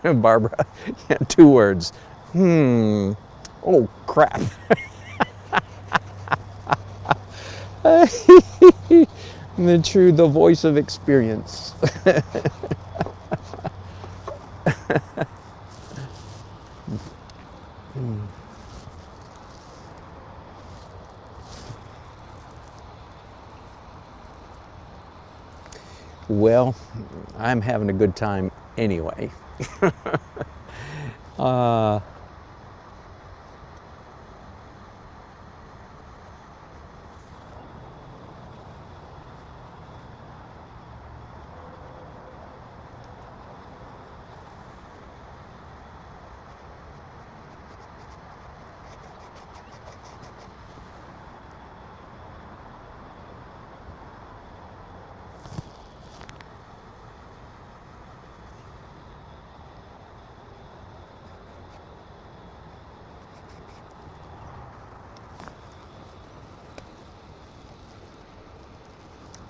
Barbara, yeah, 2 words. Oh, crap. The voice of experience. Well, I'm having a good time anyway.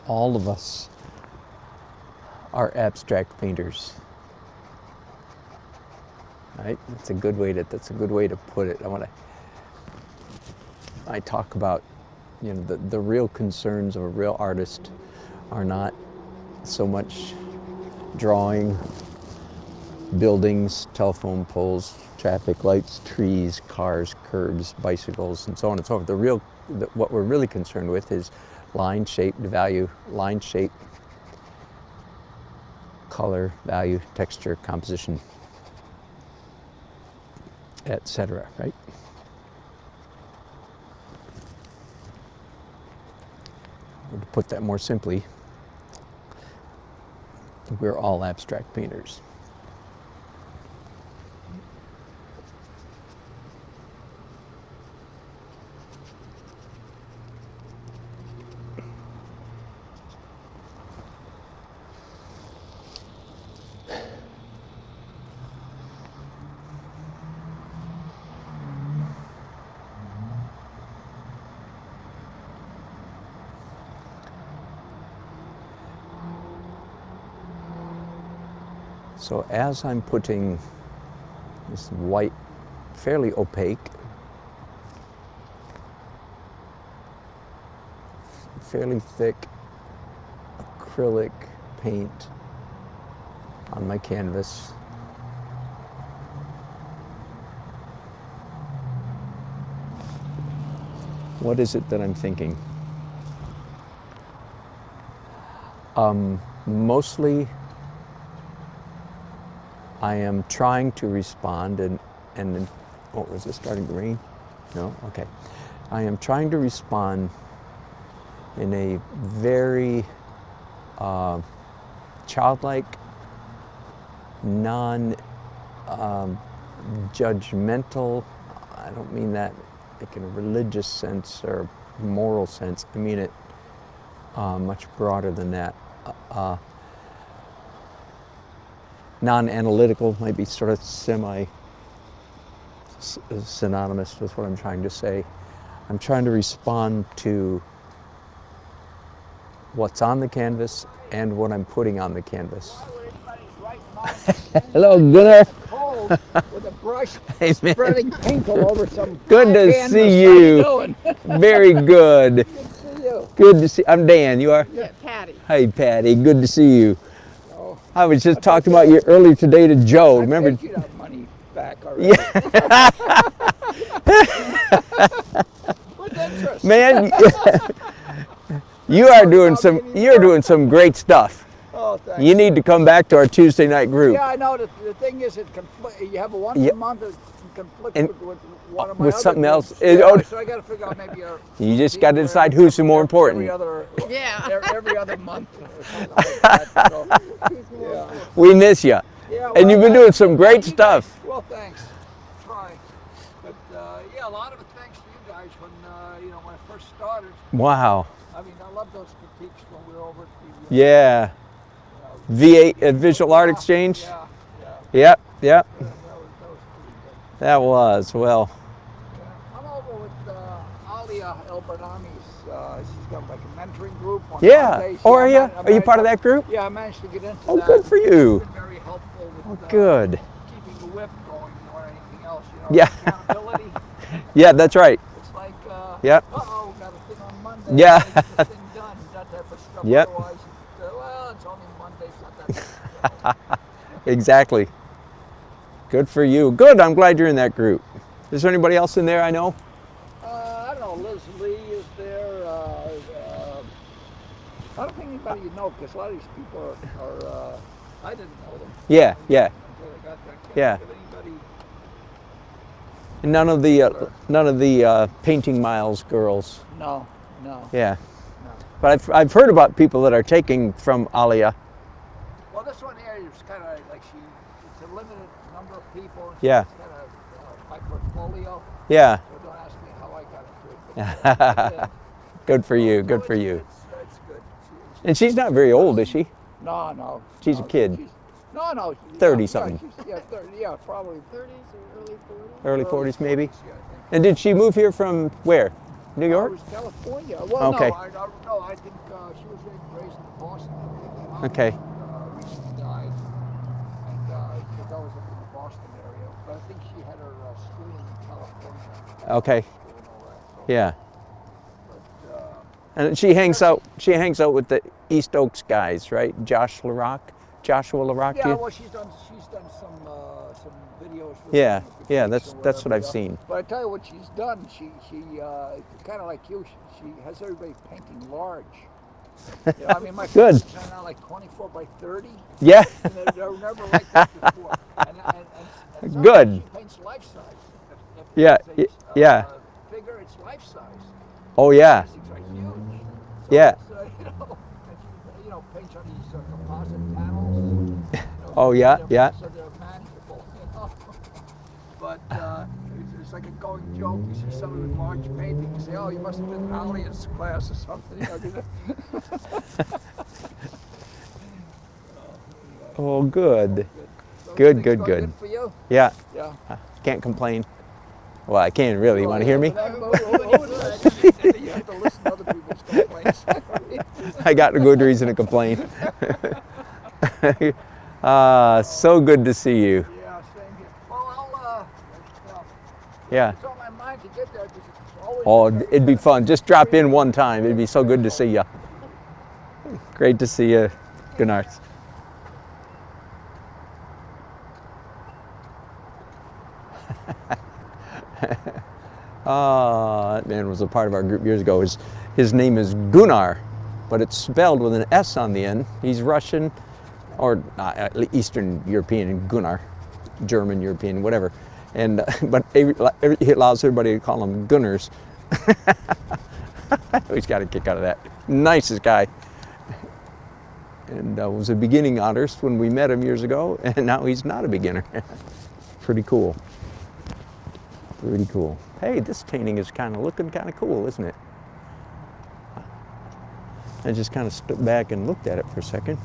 all of us are abstract painters. Right? That's a good way to put it. I talk about, you know, the real concerns of a real artist are not so much drawing buildings, telephone poles, traffic lights, trees, cars, curbs, bicycles, and so on and so forth. What we're really concerned with is line, shape, value, line, shape, color, value, texture, composition, etc. Right? Or to put that more simply, we're all abstract painters. So as I'm putting this white, fairly opaque, fairly thick acrylic paint on my canvas, what is it that I'm thinking? Mostly I am trying to respond and what was it, starting to rain? No? Okay. I am trying to respond in a very childlike, non-judgmental, I don't mean that like in a religious sense or moral sense, I mean it much broader than that. Non-analytical might be sort of synonymous with what I'm trying to say. I'm trying to respond to what's on the canvas and what I'm putting on the canvas. Hello, Gunnar. With a brush, Hey, man. spreading paint all over some Good to canvas. see How you. doing? Very good. Good to see you. Good to see. I'm Dan. You are? Yeah, Patty. Hey, Patty. Good to see you. Oh, I was just talking about you earlier today to Joe. Remember? I paid you that money back already. Yeah. With interest. Man, you're doing some great stuff. Oh, thanks. You need to come back to our Tuesday night group. Yeah, I know. The thing is, you have a once Yeah. a month that conflicts And with one of my with other something else. groups. Yeah, Oh. so I got to figure out maybe a. You just got to decide who's more important. Every other month. Or something like that. So, yeah. We miss you. Yeah, And well, you've been doing some great stuff. Well, thanks. Try. But yeah, a lot of it thanks to you guys when when I first started. Wow. I mean, I love those critiques when we were over at the. Yeah. V8 Visual Art Exchange. Yeah. Yep. Yep. That was pretty good. That was well. I'm over with Alia Elbernami's. She's got like a mentoring group on Yeah. Mondays. Oh, are you? I Are you part of that group? Yeah, I managed to get into Oh, that. good for you. It's been very helpful with Oh, good. keeping the whip going more than anything else. Yeah. Accountability. Yeah, that's right. It's like, Yep. uh-oh, got a thing on Monday. Yeah. Get the thing done. That type of stuff. Yep. Otherwise, well, it's only Monday. It's not that big. Exactly. Good for you. Good. I'm glad you're in that group. Is there anybody else in there I know? I don't know. Liz Lee is there. I don't think anybody you know, because a lot of these people are I didn't know them. Yeah. Yeah. Until I got there. Can't Yeah. think of anybody. And none of the Painting Miles girls. No. Yeah. But I've heard about people that are taking from Alia. Well, this one here is kind of like it's a limited number of people. Yeah. It's kind of my portfolio. Yeah. So don't ask me how I got into it. But, Good for you. so Good for you. It's good. And she's not very old, is she? No. She's a kid. No. 30 yeah, something. Yeah, 30, yeah, probably 30s or early 40s? Early 40s maybe. Yeah, I think. And did she move here from where? New It York? was California. Well, Okay. no, I think she was raised in Boston. Mom, Okay. recently died, and that was up in the Boston area. But I think she had her schooling in California. Okay. School and all that, so. Yeah. But, And she hangs out with the East Oaks guys, right? Joshua LaRock. yeah, well, she's done some videos. With Yeah, with yeah, kids that's or what I've whatever, seen. But I tell you what she's done. She kind of like you. She has everybody painting large. You know, I mean, my Good. pictures are now like 24 by 30. Yeah. And they were never like that before. And sometimes Good. she paints life size. If Yeah, it's a, yeah. Figure, it's life size. Oh yeah. These things are huge. So Yeah. it's, and she, paints on these composite panels. Oh yeah, yeah. So they're manageable, But it's like a going joke. You see some of the large paintings, you say, "Oh, you must have been in Alien's class or something." Oh, good. So Good. things going good for you? Yeah. Yeah. Can't complain. Well, I can't really. You want to hear me? You have to listen to other people's complaints. I got a good reason to complain. So good to see you. Yeah, same here. Well, Yeah. it's on my mind to get there because it's always. Oh, it'd be fun. Just drop in one time. It'd be so good to see you. Great to see you, Gunnar. That man was a part of our group years ago. His name is Gunnar, but it's spelled with an S on the end. He's Russian, or Eastern European, Gunnar, German, European, whatever. And but he allows everybody to call him Gunnars. I always got a kick out of that. Nicest guy. And was a beginning artist when we met him years ago, and now he's not a beginner. Pretty cool. Pretty cool. Hey, this painting is looking kind of cool, isn't it? I just kind of stood back and looked at it for a second.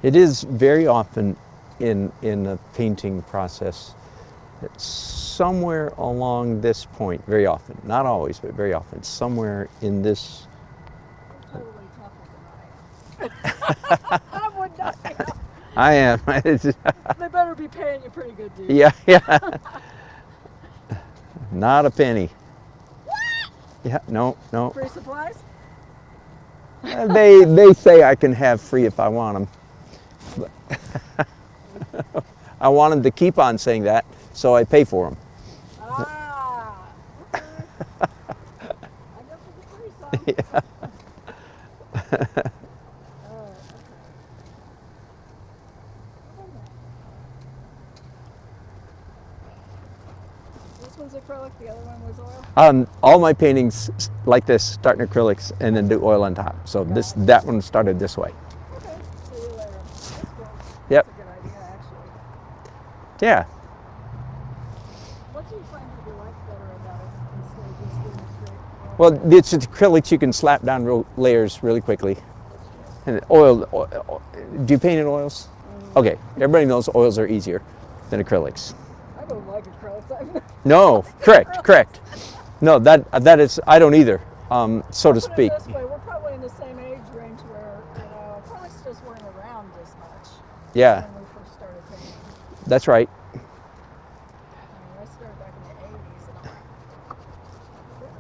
It is very often in the painting process that somewhere along this point, very often, not always, but very often, somewhere in this. I would not. I am. They better be paying you pretty good, dude. Yeah, yeah. Not a penny. What? Yeah, no. Free supplies? They say I can have free if I want them. I want them to keep on saying that, so I pay for them. Ah, okay. I guess we can free some. Yeah. This one's acrylic, the other one was oil? All my paintings like this start in acrylics and then do oil on top. So that one started this way. Okay, see you later. That's good. Yep. That's a good idea, actually. Yeah. What do you find that you like better about it instead of just doing straight? Well, it's acrylics you can slap down layers really quickly. And oil, do you paint in oils? Okay, everybody knows oils are easier than acrylics. I don't like acrylics. No, correct. No, that is, I don't either, so to speak. This way, we're probably in the same age range where, acrylics just weren't around as much. Yeah. When we first started painting. That's right. I started back in the 80s, and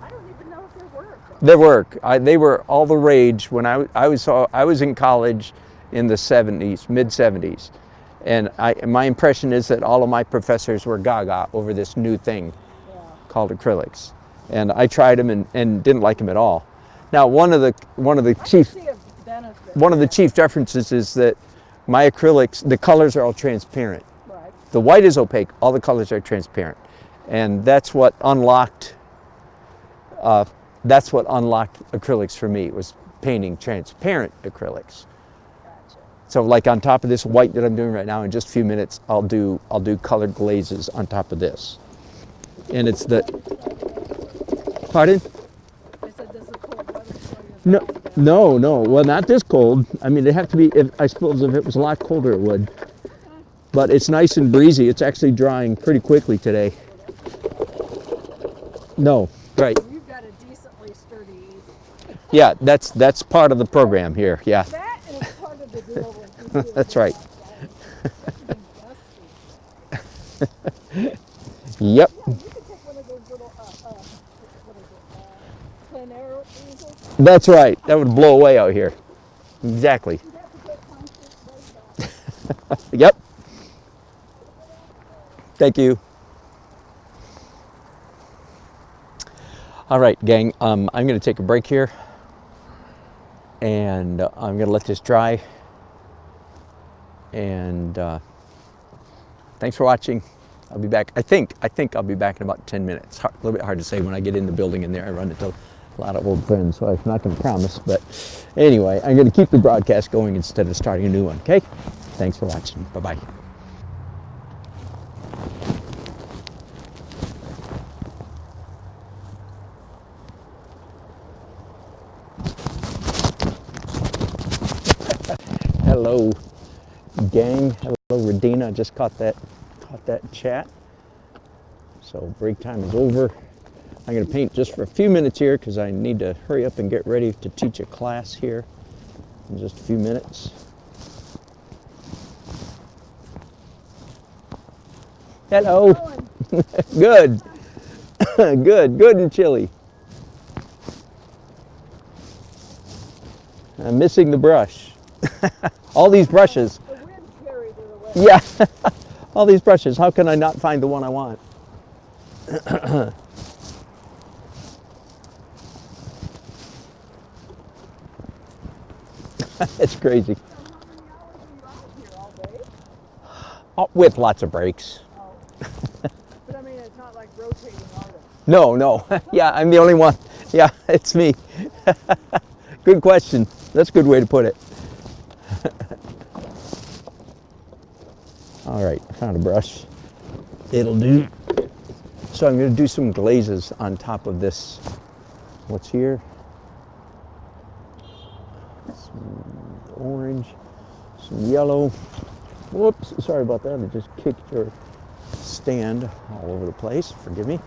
I don't even know if there were acrylics. There were. They were all the rage when I was in college in the 70s, mid 70s. And my impression is that all of my professors were gaga over this new thing called acrylics. And I tried them and didn't like them at all. Now, one of the chief differences is that my acrylics, the colors are all transparent. Right. The white is opaque, all the colors are transparent. And that's what unlocked acrylics for me, was painting transparent acrylics. Gotcha. So like on top of this white that I'm doing right now, in just a few minutes, I'll do colored glazes on top of this. And it's the, pardon? I said, does the cold weather slow you No, down? no. Well, not this cold. I mean, it'd have to be, I suppose if it was a lot colder, it would. But it's nice and breezy. It's actually drying pretty quickly today. No, right. You've got a decently sturdy. Yeah, that's part of the program here. Yeah, That is part of the deal with you. that's right. Dusty. Yep, Yeah, you could take one of those little, what is it, plein air easels. that's right. That would blow away out here. Exactly. You'd have to get concrete right back. Yep. Thank you. All right, gang. I'm going to take a break here, and I'm going to let this dry. And thanks for watching. I'll be back. I think I'll be back in about 10 minutes. A little bit hard to say when I get in the building in there. I run into a lot of old friends, so I'm not going to promise. But anyway, I'm going to keep the broadcast going instead of starting a new one. Okay? Thanks for watching. Bye-bye. Hello, gang. Hello, Radina. I just caught that chat. So break time is over. I'm going to paint just for a few minutes here because I need to hurry up and get ready to teach a class here in just a few minutes. Hello. Good. Good and chilly. I'm missing the brush. All these brushes. The wind carried it away. Yeah. All these brushes. How can I not find the one I want? It's crazy. Oh, with lots of breaks. But I mean, it's not like rotating artists. No. Yeah, I'm the only one. Yeah, it's me. Good question. That's a good way to put it. All right, I found a brush. It'll do. So I'm going to do some glazes on top of this. What's here? Some orange, some yellow. Whoops, sorry about that. I just kicked your stand all over the place. Forgive me.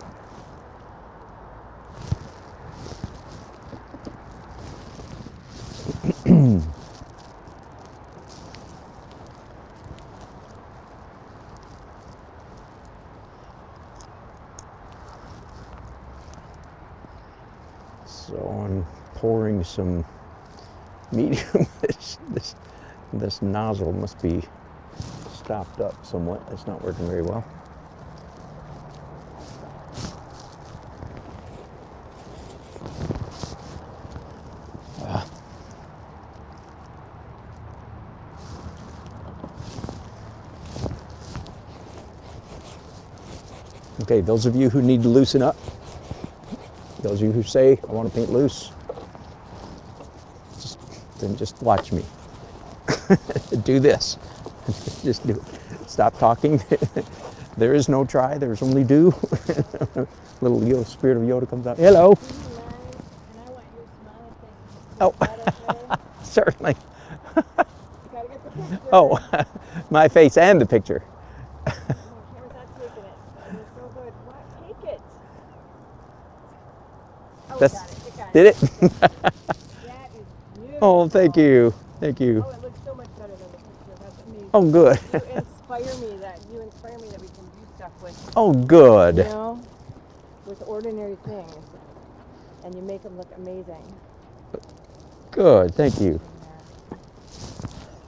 So I'm pouring some medium. This nozzle must be stopped up somewhat. It's not working very well. Okay, those of you who need to loosen up, those of you who say, I want to paint loose, then just watch me. Do this. Just do it. Stop talking. There is no try, there's only do. Little Yoda, spirit of Yoda comes out. Hello. Oh, certainly. Oh, my face and the picture. Did it? Oh, thank you. Thank you. Oh, it looks so much better than the picture. That's amazing. Oh, good. You inspire me that we can do stuff with. Oh, good. You know, with ordinary things, and you make them look amazing. Good. Thank you.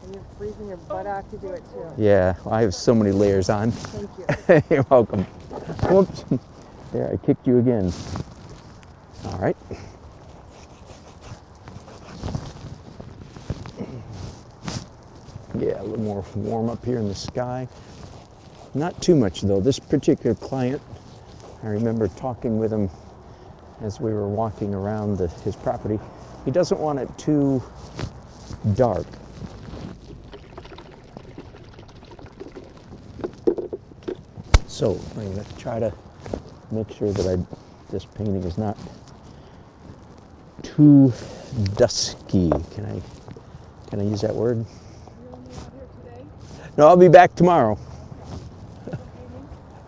And you're freezing your butt off to do it too. Yeah, well, I have so many layers on. Thank you. You're welcome. Whoops. There, I kicked you again. All right. Yeah, a little more warm up here in the sky. Not too much though. This particular client I remember talking with him as we were walking around his property. He doesn't want it too dark. So I'm going to try to make sure that this painting is not too dusky. Can I use that word? You're only out here today? No, I'll be back tomorrow.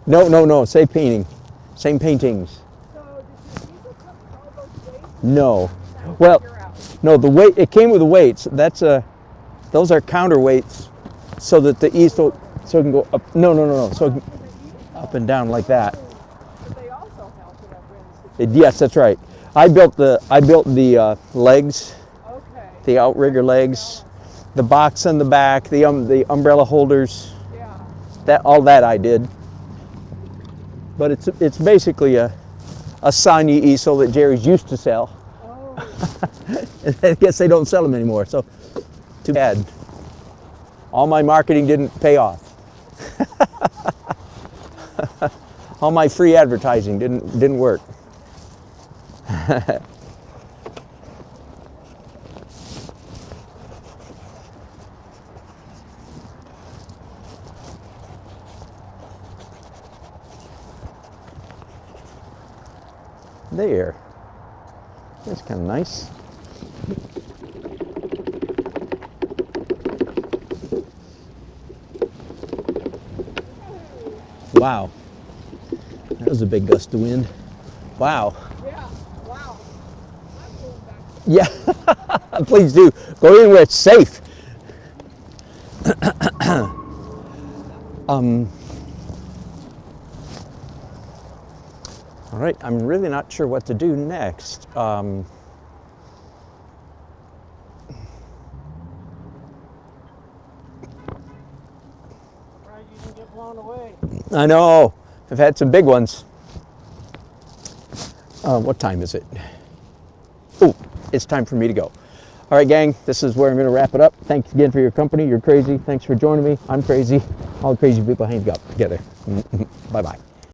No, same painting. Same paintings. So did your easel come with all those weights? No. That's Well, figure out. no, the weight, it came with the weights. Those are counterweights so that the easel, so it can go up. No. So it can, up and down like that. But they also help in a wind. Yes, that's right. I built the legs, Okay. the outrigger legs, the box on the back, the umbrella holders. Yeah. All that I did. But it's basically a Sonya easel that Jerry's used to sell. Oh. I guess they don't sell them anymore, so too bad. All my marketing didn't pay off. All my free advertising didn't work. There. That's kind of nice. Wow. That was a big gust of wind. Wow. Yeah. Wow. I'm going back. Yeah. Please do. Go in where it's safe. All right, I'm really not sure what to do next. Surprised you didn't get blown away. I know, I've had some big ones. What time is it? Oh, it's time for me to go. All right, gang, this is where I'm going to wrap it up. Thanks again for your company. You're crazy. Thanks for joining me. I'm crazy. All the crazy people hang out together. Bye-bye.